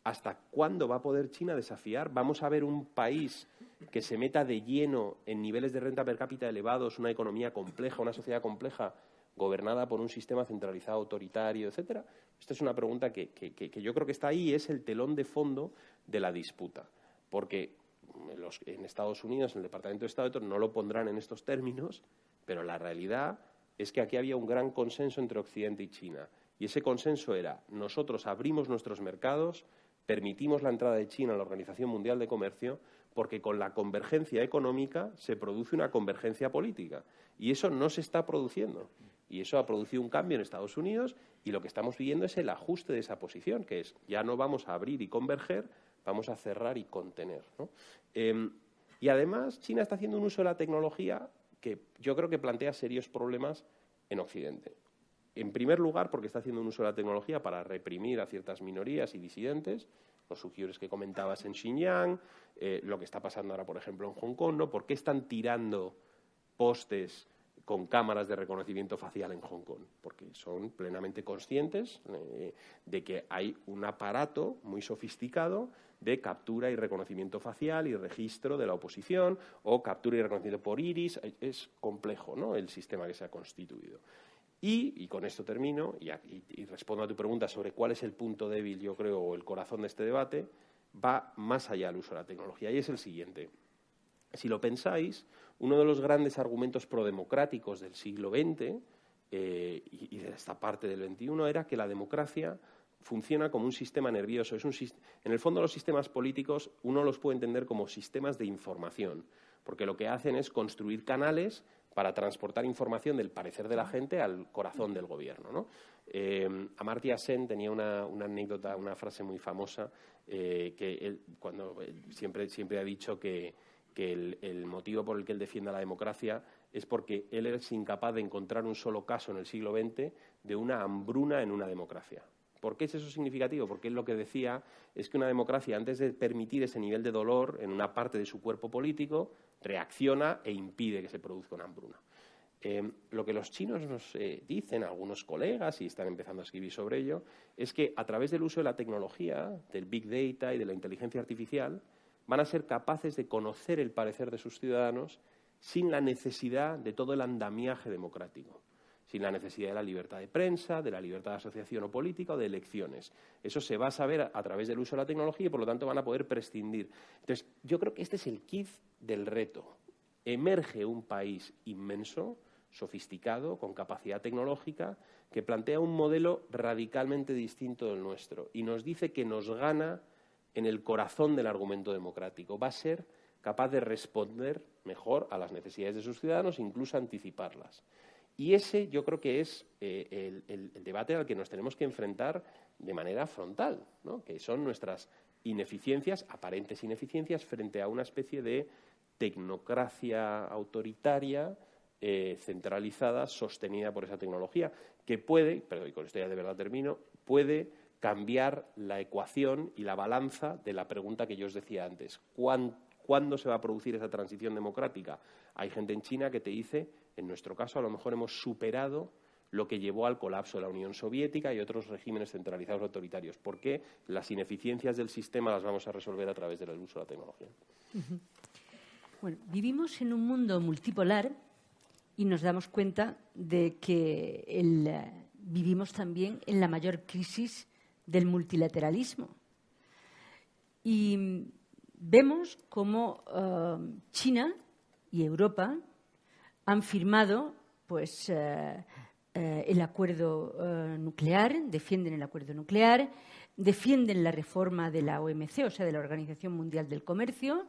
¿Hasta cuándo va a poder China desafiar? ¿Vamos a ver un país que se meta de lleno en niveles de renta per cápita elevados, una economía compleja, una sociedad compleja, gobernada por un sistema centralizado autoritario, etcétera? Esta es una pregunta que yo creo que está ahí y es el telón de fondo de la disputa. Porque en Estados Unidos, en el Departamento de Estado, no lo pondrán en estos términos, pero la realidad es que aquí había un gran consenso entre Occidente y China. Y ese consenso era, nosotros abrimos nuestros mercados, permitimos la entrada de China a la Organización Mundial de Comercio porque con la convergencia económica se produce una convergencia política. Y eso no se está produciendo. Y eso ha producido un cambio en Estados Unidos y lo que estamos viendo es el ajuste de esa posición, que es ya no vamos a abrir y converger, vamos a cerrar y contener, ¿no? Y además China está haciendo un uso de la tecnología que yo creo que plantea serios problemas en Occidente. En primer lugar, porque está haciendo un uso de la tecnología para reprimir a ciertas minorías y disidentes, los uigures que comentabas en Xinjiang, lo que está pasando ahora, por ejemplo, en Hong Kong, ¿no? ¿Por qué están tirando postes con cámaras de reconocimiento facial en Hong Kong? Porque son plenamente conscientes de que hay un aparato muy sofisticado de captura y reconocimiento facial y registro de la oposición o captura y reconocimiento por iris. Es complejo, ¿no?, el sistema que se ha constituido. Y con esto termino y respondo a tu pregunta sobre cuál es el punto débil, yo creo, o el corazón de este debate, va más allá del uso de la tecnología y es el siguiente. Si lo pensáis, uno de los grandes argumentos prodemocráticos del siglo XX y de esta parte del XXI era que la democracia funciona como un sistema nervioso. En el fondo, los sistemas políticos uno los puede entender como sistemas de información, porque lo que hacen es construir canales para transportar información del parecer de la gente al corazón del gobierno, ¿no? Amartya Sen tenía una anécdota, una frase muy famosa, que él siempre ha dicho que el motivo por el que él defiende la democracia es porque él es incapaz de encontrar un solo caso en el siglo XX de una hambruna en una democracia. ¿Por qué es eso significativo? Porque él lo que decía es que una democracia, antes de permitir ese nivel de dolor en una parte de su cuerpo político, reacciona e impide que se produzca una hambruna. Lo que los chinos nos dicen, algunos colegas, y están empezando a escribir sobre ello, es que a través del uso de la tecnología, del Big Data y de la inteligencia artificial, van a ser capaces de conocer el parecer de sus ciudadanos sin la necesidad de todo el andamiaje democrático, sin la necesidad de la libertad de prensa, de la libertad de asociación o política o de elecciones. Eso se va a saber a través del uso de la tecnología y, por lo tanto, van a poder prescindir. Entonces, yo creo que este es el quid del reto. Emerge un país inmenso, sofisticado, con capacidad tecnológica, que plantea un modelo radicalmente distinto del nuestro y nos dice que nos gana en el corazón del argumento democrático. Va a ser capaz de responder mejor a las necesidades de sus ciudadanos, incluso anticiparlas. Y ese yo creo que es el debate al que nos tenemos que enfrentar de manera frontal, ¿no? Que son nuestras ineficiencias, aparentes ineficiencias, frente a una especie de tecnocracia autoritaria, centralizada, sostenida por esa tecnología, que puede, pero y con esto ya de verdad termino, puede cambiar la ecuación y la balanza de la pregunta que yo os decía antes. ¿Cuándo se va a producir esa transición democrática? Hay gente en China que te dice, en nuestro caso, a lo mejor hemos superado lo que llevó al colapso de la Unión Soviética y otros regímenes centralizados autoritarios. ¿Por qué? Las ineficiencias del sistema las vamos a resolver a través del uso de la tecnología. Uh-huh. Bueno, vivimos en un mundo multipolar y nos damos cuenta de que vivimos también en la mayor crisis del multilateralismo. Y vemos cómo China y Europa han firmado pues, el acuerdo nuclear, defienden el acuerdo nuclear, defienden la reforma de la OMC, o sea, de la Organización Mundial del Comercio,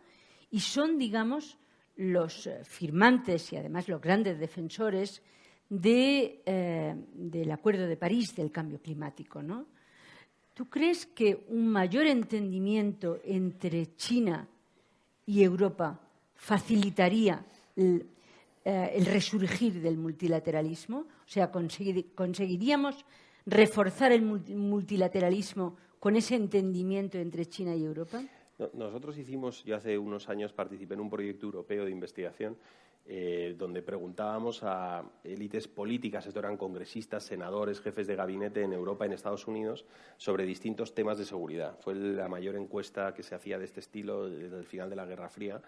y son, digamos, los firmantes y además los grandes defensores del Acuerdo de París del cambio climático, ¿no? ¿Tú crees que un mayor entendimiento entre China y Europa facilitaría el resurgir del multilateralismo? O sea, ¿conseguiríamos reforzar el multilateralismo con ese entendimiento entre China y Europa? Nosotros yo hace unos años participé en un proyecto europeo de investigación donde preguntábamos a élites políticas, esto eran congresistas, senadores, jefes de gabinete en Europa y en Estados Unidos, sobre distintos temas de seguridad. Fue la mayor encuesta que se hacía de este estilo desde el final de la Guerra Fría.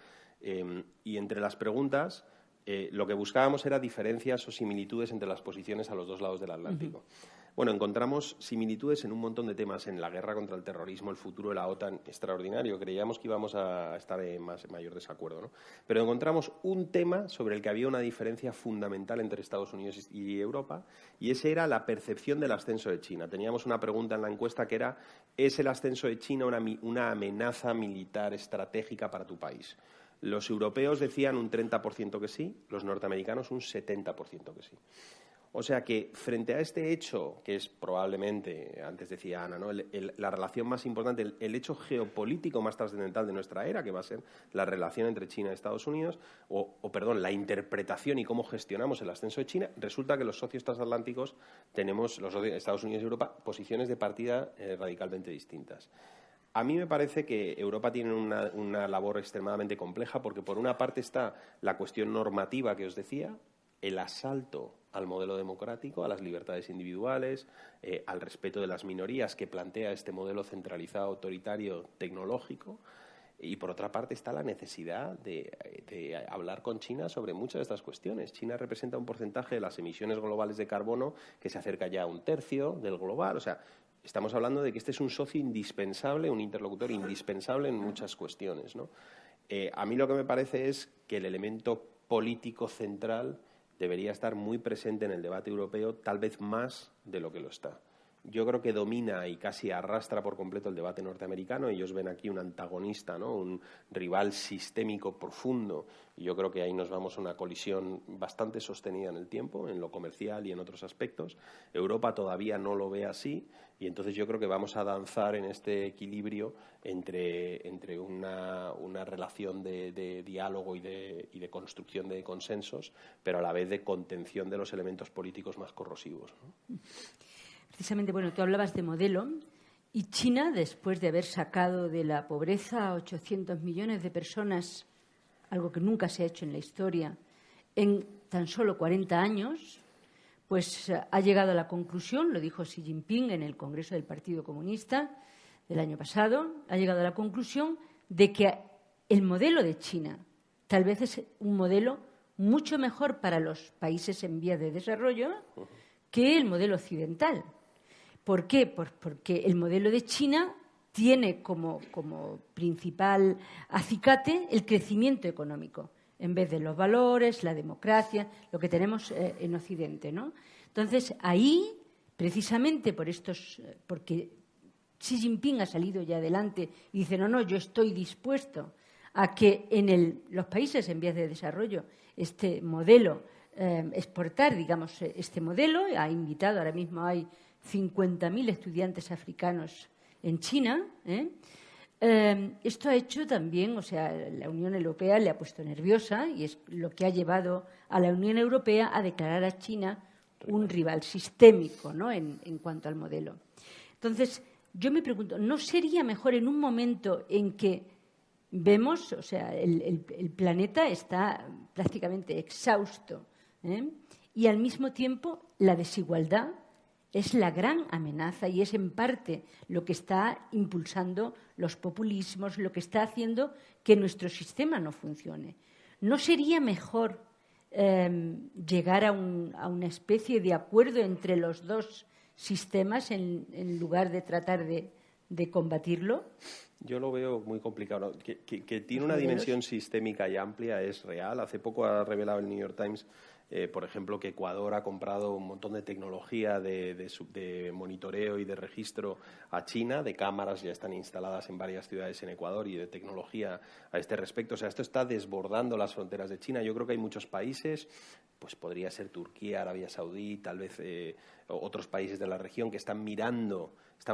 Y entre las preguntas, lo que buscábamos era diferencias o similitudes entre las posiciones a los dos lados del Atlántico. Uh-huh. Bueno, encontramos similitudes en un montón de temas, en la guerra contra el terrorismo, el futuro de la OTAN, extraordinario. Creíamos que íbamos a estar en mayor desacuerdo, ¿no? Pero encontramos un tema sobre el que había una diferencia fundamental entre Estados Unidos y Europa, y ese era la percepción del ascenso de China. Teníamos una pregunta en la encuesta que era, ¿es el ascenso de China una amenaza militar estratégica para tu país? Los europeos decían un 30% que sí, los norteamericanos un 70% que sí. O sea que frente a este hecho, que es probablemente, antes decía Ana, ¿no? la relación más importante, el hecho geopolítico más trascendental de nuestra era, que va a ser la relación entre China y Estados Unidos, la interpretación y cómo gestionamos el ascenso de China, resulta que los socios transatlánticos tenemos, los socios de Estados Unidos y Europa, posiciones de partida radicalmente distintas. A mí me parece que Europa tiene una labor extremadamente compleja porque, por una parte, está la cuestión normativa que os decía, el asalto al modelo democrático, a las libertades individuales, al respeto de las minorías que plantea este modelo centralizado, autoritario, tecnológico. Y, por otra parte, está la necesidad de hablar con China sobre muchas de estas cuestiones. China representa un porcentaje de las emisiones globales de carbono que se acerca ya a 1/3 del global. O sea, estamos hablando de que este es un socio indispensable, un interlocutor indispensable en muchas cuestiones, ¿no? A mí lo que me parece es que el elemento político central debería estar muy presente en el debate europeo, tal vez más de lo que lo está. Yo creo que domina y casi arrastra por completo el debate norteamericano. Ellos ven aquí un antagonista, ¿no? Un rival sistémico profundo. Y yo creo que ahí nos vamos a una colisión bastante sostenida en el tiempo, en lo comercial y en otros aspectos. Europa todavía no lo ve así y entonces yo creo que vamos a danzar en este equilibrio entre una relación de diálogo y de construcción de consensos, pero a la vez de contención de los elementos políticos más corrosivos, ¿no? Precisamente, bueno, tú hablabas de modelo y China, después de haber sacado de la pobreza a 800 millones de personas, algo que nunca se ha hecho en la historia, en tan solo 40 años, pues ha llegado a la conclusión, lo dijo Xi Jinping en el Congreso del Partido Comunista del año pasado, ha llegado a la conclusión de que el modelo de China tal vez es un modelo mucho mejor para los países en vías de desarrollo que el modelo occidental. ¿Por qué? Pues porque el modelo de China tiene como principal acicate el crecimiento económico, en vez de los valores, la democracia, lo que tenemos en Occidente, ¿no? Entonces, ahí, precisamente porque Xi Jinping ha salido ya adelante y dice, no, yo estoy dispuesto a que en los países en vías de desarrollo este modelo, exportar, digamos, este modelo, ha invitado, ahora mismo hay 50.000 estudiantes africanos en China, esto ha hecho también, o sea, la Unión Europea le ha puesto nerviosa y es lo que ha llevado a la Unión Europea a declarar a China un rival sistémico, ¿no?, en cuanto al modelo. Entonces, yo me pregunto, ¿no sería mejor en un momento en que vemos, o sea, el planeta está prácticamente exhausto, y al mismo tiempo la desigualdad es la gran amenaza y es en parte lo que está impulsando los populismos, lo que está haciendo que nuestro sistema no funcione? ¿No sería mejor llegar a una especie de acuerdo entre los dos sistemas en lugar de tratar de combatirlo? Yo lo veo muy complicado. Que tiene una dimensión sistémica y amplia es real. Hace poco ha revelado el New York Times, por ejemplo, que Ecuador ha comprado un montón de tecnología de monitoreo y de registro a China, de cámaras ya están instaladas en varias ciudades en Ecuador y de tecnología a este respecto. O sea, esto está desbordando las fronteras de China. Yo creo que hay muchos países, pues podría ser Turquía, Arabia Saudí, tal vez otros países de la región que están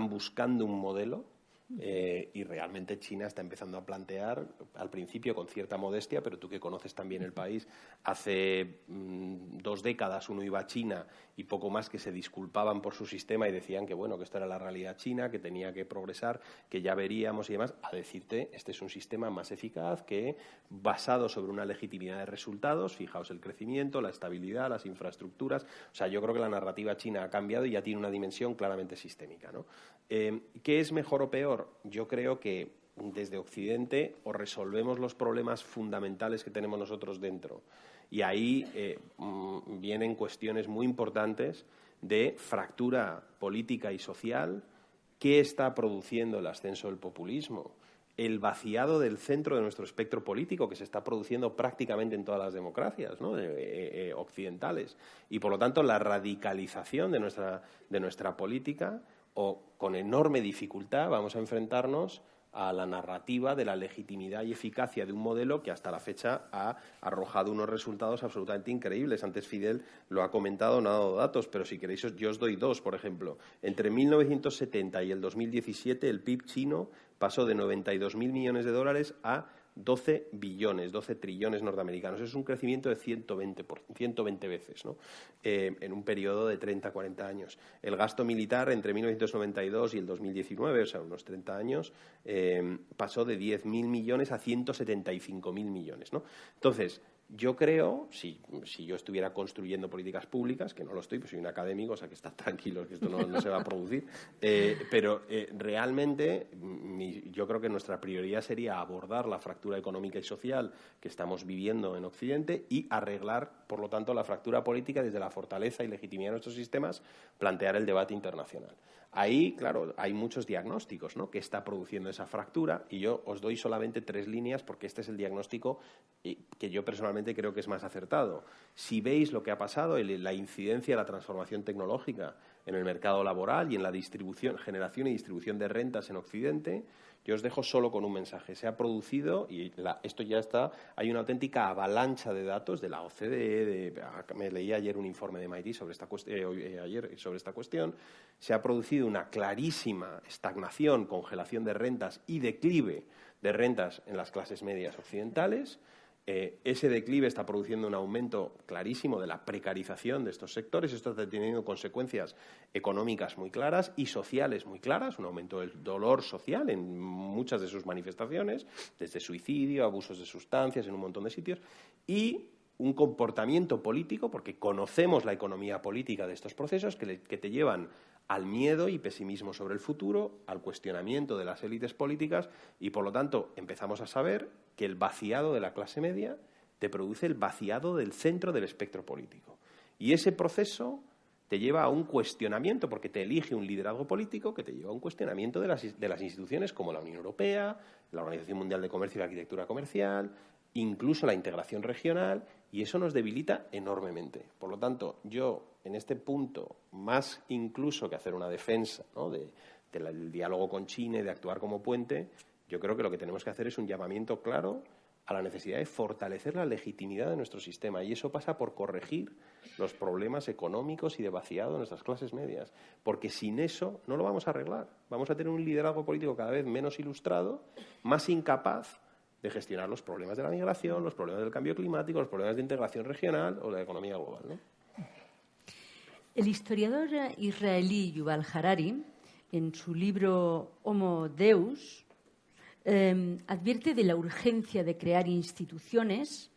buscando un modelo. Y realmente China está empezando a plantear, al principio con cierta modestia, pero tú que conoces también el país, hace 2 décadas uno iba a China y poco más que se disculpaban por su sistema y decían que bueno, que esto era la realidad china, que tenía que progresar, que ya veríamos y demás, a decirte, este es un sistema más eficaz que basado sobre una legitimidad de resultados, fijaos el crecimiento, la estabilidad, las infraestructuras. O sea, yo creo que la narrativa china ha cambiado y ya tiene una dimensión claramente sistémica, ¿no? ¿Qué es mejor o peor? Yo creo que desde Occidente o resolvemos los problemas fundamentales que tenemos nosotros dentro y ahí vienen cuestiones muy importantes de fractura política y social. ¿Qué está produciendo el ascenso del populismo? El vaciado del centro de nuestro espectro político que se está produciendo prácticamente en todas las democracias, ¿no?, occidentales, y por lo tanto la radicalización de nuestra política, o con enorme dificultad vamos a enfrentarnos a la narrativa de la legitimidad y eficacia de un modelo que hasta la fecha ha arrojado unos resultados absolutamente increíbles. Antes Fidel lo ha comentado, no ha dado datos, pero si queréis yo os doy 2, por ejemplo. Entre 1970 y el 2017 el PIB chino pasó de 92.000 millones de dólares a 12 billones, 12 trillones norteamericanos. Es un crecimiento de 120 veces, ¿no?, en un periodo de 30, 40 años. El gasto militar entre 1992 y el 2019, o sea, unos 30 años, pasó de 10.000 millones a 175.000 millones, ¿no? Entonces, yo creo, si yo estuviera construyendo políticas públicas, que no lo estoy, pues soy un académico, o sea que estad tranquilos que esto no se va a producir, pero realmente yo creo que nuestra prioridad sería abordar la fractura económica y social que estamos viviendo en Occidente y arreglar, por lo tanto, la fractura política desde la fortaleza y legitimidad de nuestros sistemas, plantear el debate internacional. Ahí, claro, hay muchos diagnósticos, ¿no?, que está produciendo esa fractura y yo os doy solamente 3 líneas porque este es el diagnóstico que yo personalmente creo que es más acertado. Si veis lo que ha pasado, la incidencia de la transformación tecnológica en el mercado laboral y en la generación y distribución de rentas en Occidente, yo os dejo solo con un mensaje. Se ha producido, y esto ya está, hay una auténtica avalancha de datos de la OCDE, me leí ayer un informe de MIT sobre esta cuestión, se ha producido una clarísima estagnación, congelación de rentas y declive de rentas en las clases medias occidentales. Ese declive está produciendo un aumento clarísimo de la precarización de estos sectores. Esto está teniendo consecuencias económicas muy claras y sociales muy claras, un aumento del dolor social en muchas de sus manifestaciones, desde suicidio, abusos de sustancias en un montón de sitios. Y un comportamiento político, porque conocemos la economía política de estos procesos que te llevan al miedo y pesimismo sobre el futuro, al cuestionamiento de las élites políticas y, por lo tanto, empezamos a saber que el vaciado de la clase media te produce el vaciado del centro del espectro político. Y ese proceso te lleva a un cuestionamiento, porque te elige un liderazgo político que te lleva a un cuestionamiento de las instituciones como la Unión Europea, la Organización Mundial de Comercio y la Arquitectura Comercial, incluso la integración regional, y eso nos debilita enormemente. Por lo tanto, yo, en este punto, más incluso que hacer una defensa, ¿no?, del diálogo con China y de actuar como puente, yo creo que lo que tenemos que hacer es un llamamiento claro a la necesidad de fortalecer la legitimidad de nuestro sistema, y eso pasa por corregir los problemas económicos y de vaciado de nuestras clases medias, porque sin eso no lo vamos a arreglar. Vamos a tener un liderazgo político cada vez menos ilustrado, más incapaz de gestionar los problemas de la migración, los problemas del cambio climático, los problemas de integración regional o de la economía global, ¿no? El historiador israelí Yuval Harari, en su libro Homo Deus, advierte de la urgencia de crear instituciones,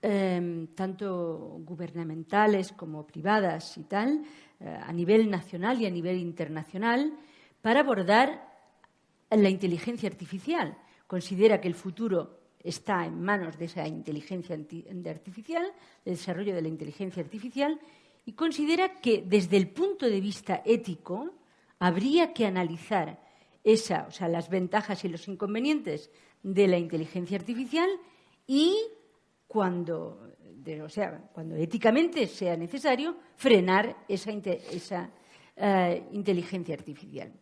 tanto gubernamentales como privadas y tal, a nivel nacional y a nivel internacional, para abordar la inteligencia artificial. Considera que el futuro está en manos de esa inteligencia artificial, del desarrollo de la inteligencia artificial, y considera que desde el punto de vista ético habría que analizar las ventajas y los inconvenientes de la inteligencia artificial y cuando éticamente sea necesario frenar esa inteligencia artificial.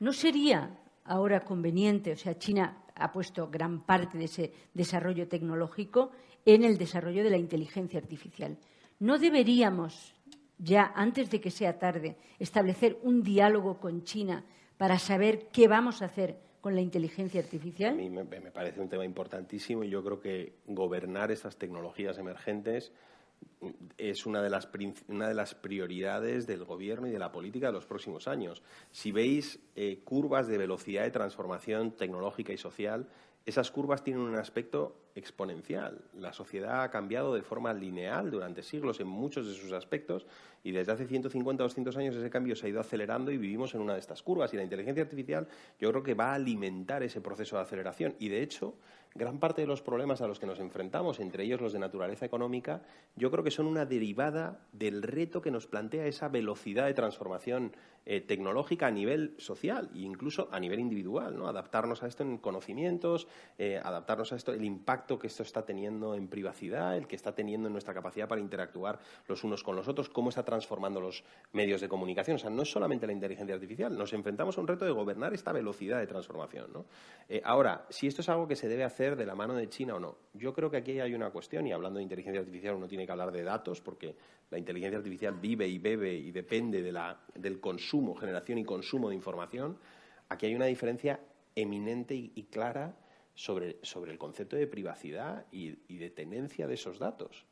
¿No sería ahora conveniente, China ha puesto gran parte de ese desarrollo tecnológico en el desarrollo de la inteligencia artificial? ¿No deberíamos ya, antes de que sea tarde, establecer un diálogo con China para saber qué vamos a hacer con la inteligencia artificial? A mí me parece un tema importantísimo y yo creo que gobernar estas tecnologías emergentes es una de las prioridades del Gobierno y de la política de los próximos años. Si veis curvas de velocidad de transformación tecnológica y social, esas curvas tienen un aspecto exponencial. La sociedad ha cambiado de forma lineal durante siglos en muchos de sus aspectos y desde hace 150 o 200 años ese cambio se ha ido acelerando y vivimos en una de estas curvas. Y la inteligencia artificial yo creo que va a alimentar ese proceso de aceleración. Y, de hecho, gran parte de los problemas a los que nos enfrentamos, entre ellos los de naturaleza económica, yo creo que son una derivada del reto que nos plantea esa velocidad de transformación tecnológica a nivel social e incluso a nivel individual, ¿no? Adaptarnos a esto en conocimientos, adaptarnos a esto, el impacto que esto está teniendo en privacidad, el que está teniendo en nuestra capacidad para interactuar los unos con los otros, cómo está transformando los medios de comunicación. O sea, no es solamente la inteligencia artificial, nos enfrentamos a un reto de gobernar esta velocidad de transformación, ¿no? Ahora, si esto es algo que se debe hacer de la mano de China o no, yo creo que aquí hay una cuestión, y hablando de inteligencia artificial uno tiene que hablar de datos, porque la inteligencia artificial vive y bebe y depende del consumo, generación y consumo de información. Aquí hay una diferencia eminente y clara sobre el concepto de privacidad y de tenencia de esos datos.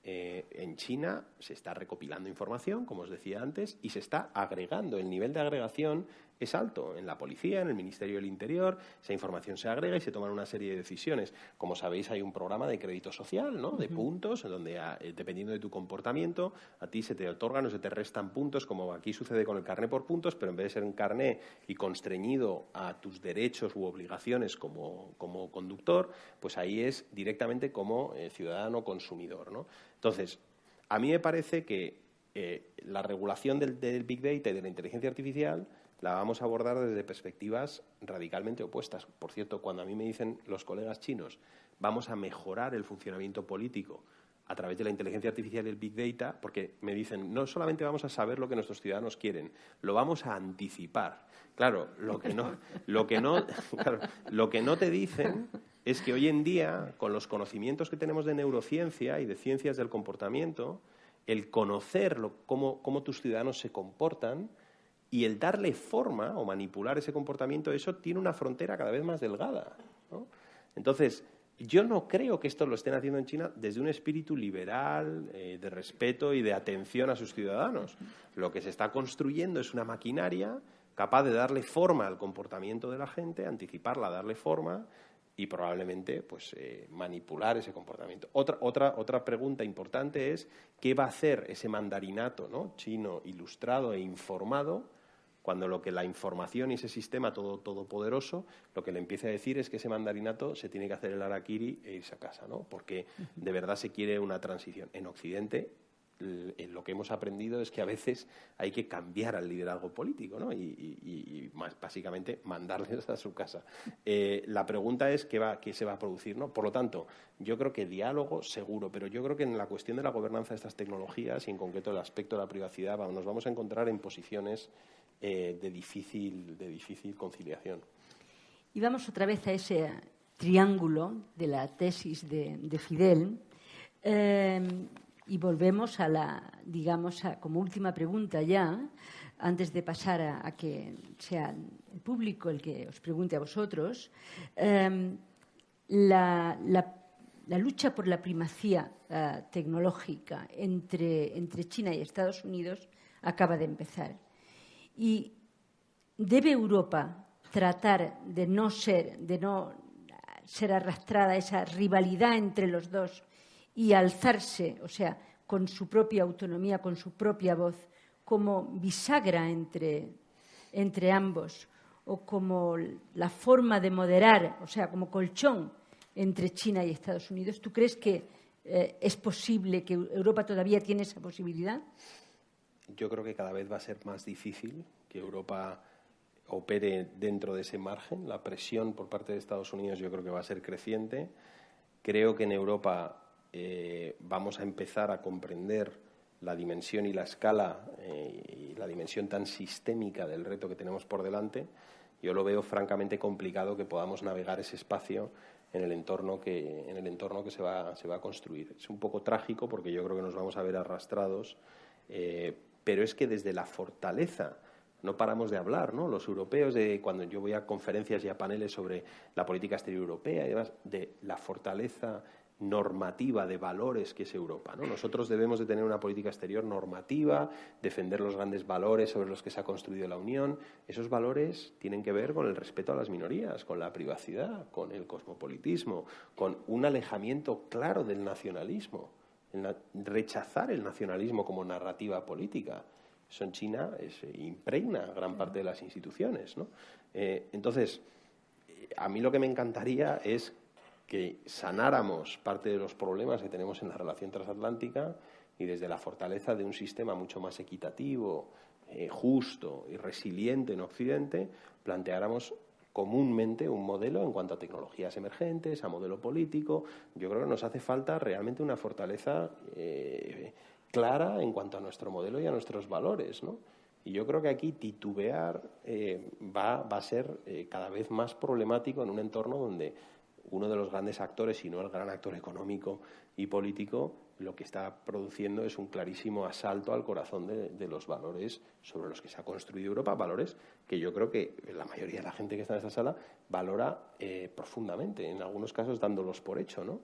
En China se está recopilando información, como os decía antes, y se está agregando. El nivel de agregación es alto. En la policía, en el Ministerio del Interior, esa información se agrega y se toman una serie de decisiones. Como sabéis, hay un programa de crédito social, ¿no?, de puntos, en donde, dependiendo de tu comportamiento, a ti se te otorgan o se te restan puntos, como aquí sucede con el carné por puntos, pero en vez de ser un carné y constreñido a tus derechos u obligaciones como conductor, pues ahí es directamente como ciudadano consumidor, ¿no? Entonces, a mí me parece que la regulación del Big Data y de la inteligencia artificial la vamos a abordar desde perspectivas radicalmente opuestas. Por cierto, cuando a mí me dicen los colegas chinos, vamos a mejorar el funcionamiento político a través de la inteligencia artificial y el Big Data, porque me dicen, no solamente vamos a saber lo que nuestros ciudadanos quieren, lo vamos a anticipar. Claro, lo que no te dicen es que hoy en día, con los conocimientos que tenemos de neurociencia y de ciencias del comportamiento, el conocer cómo tus ciudadanos se comportan y el darle forma o manipular ese comportamiento, eso tiene una frontera cada vez más delgada, ¿no? Entonces, yo no creo que esto lo estén haciendo en China desde un espíritu liberal, de respeto y de atención a sus ciudadanos. Lo que se está construyendo es una maquinaria capaz de darle forma al comportamiento de la gente, anticiparla, darle forma, y probablemente pues manipular ese comportamiento. Otra pregunta importante es ¿qué va a hacer ese mandarinato, ¿no?, chino ilustrado e informado cuando lo que la información y ese sistema todopoderoso lo que le empiece a decir es que ese mandarinato se tiene que hacer el harakiri e irse a casa, ¿no? Porque de verdad se quiere una transición. En Occidente lo que hemos aprendido es que a veces hay que cambiar al liderazgo político, ¿no? Y más básicamente mandarles a su casa. La pregunta es qué se va a producir, ¿no? Por lo tanto, yo creo que diálogo seguro, pero yo creo que en la cuestión de la gobernanza de estas tecnologías y en concreto el aspecto de la privacidad nos vamos a encontrar en posiciones de difícil conciliación. Y vamos otra vez a ese triángulo de la tesis de Fidel. Y volvemos como última pregunta ya, antes de pasar a que sea el público el que os pregunte a vosotros. La lucha por la primacía tecnológica entre China y Estados Unidos acaba de empezar. Y ¿debe Europa tratar de no ser arrastrada a esa rivalidad entre los dos y alzarse, o sea, con su propia autonomía, con su propia voz, como bisagra entre ambos, o como la forma de moderar, o sea, como colchón entre China y Estados Unidos? ¿Tú crees que es posible, que Europa todavía tiene esa posibilidad? Yo creo que cada vez va a ser más difícil que Europa opere dentro de ese margen. La presión por parte de Estados Unidos yo creo que va a ser creciente. Creo que en Europa vamos a empezar a comprender la dimensión y la escala y la dimensión tan sistémica del reto que tenemos por delante. Yo lo veo francamente complicado que podamos navegar ese espacio en el entorno que se va a construir. Es un poco trágico porque yo creo que nos vamos a ver arrastrados, pero es que desde la fortaleza no paramos de hablar, ¿no? Los europeos, cuando yo voy a conferencias y a paneles sobre la política exterior europea y demás, de la fortaleza normativa de valores que es Europa, ¿no? Nosotros debemos de tener una política exterior normativa, defender los grandes valores sobre los que se ha construido la Unión. Esos valores tienen que ver con el respeto a las minorías, con la privacidad, con el cosmopolitismo, con un alejamiento claro del nacionalismo, rechazar el nacionalismo como narrativa política. Eso en China impregna gran parte de las instituciones, ¿no? Entonces, a mí lo que me encantaría es que sanáramos parte de los problemas que tenemos en la relación transatlántica y desde la fortaleza de un sistema mucho más equitativo, justo y resiliente en Occidente, planteáramos comúnmente un modelo en cuanto a tecnologías emergentes, a modelo político. Yo creo que nos hace falta realmente una fortaleza clara en cuanto a nuestro modelo y a nuestros valores, ¿no? Y yo creo que aquí titubear va a ser cada vez más problemático en un entorno donde uno de los grandes actores, si no el gran actor económico y político, lo que está produciendo es un clarísimo asalto al corazón de los valores sobre los que se ha construido Europa, valores que yo creo que la mayoría de la gente que está en esta sala valora profundamente, en algunos casos dándolos por hecho, ¿no?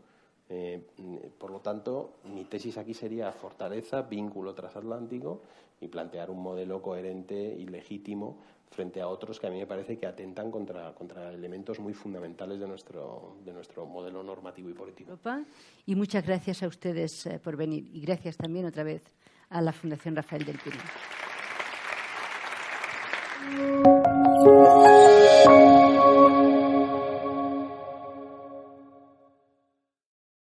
Por lo tanto, mi tesis aquí sería fortaleza, vínculo transatlántico y plantear un modelo coherente y legítimo frente a otros que a mí me parece que atentan contra elementos muy fundamentales de nuestro modelo normativo y político. Y muchas gracias a ustedes por venir. Y gracias también otra vez a la Fundación Rafael del Pino.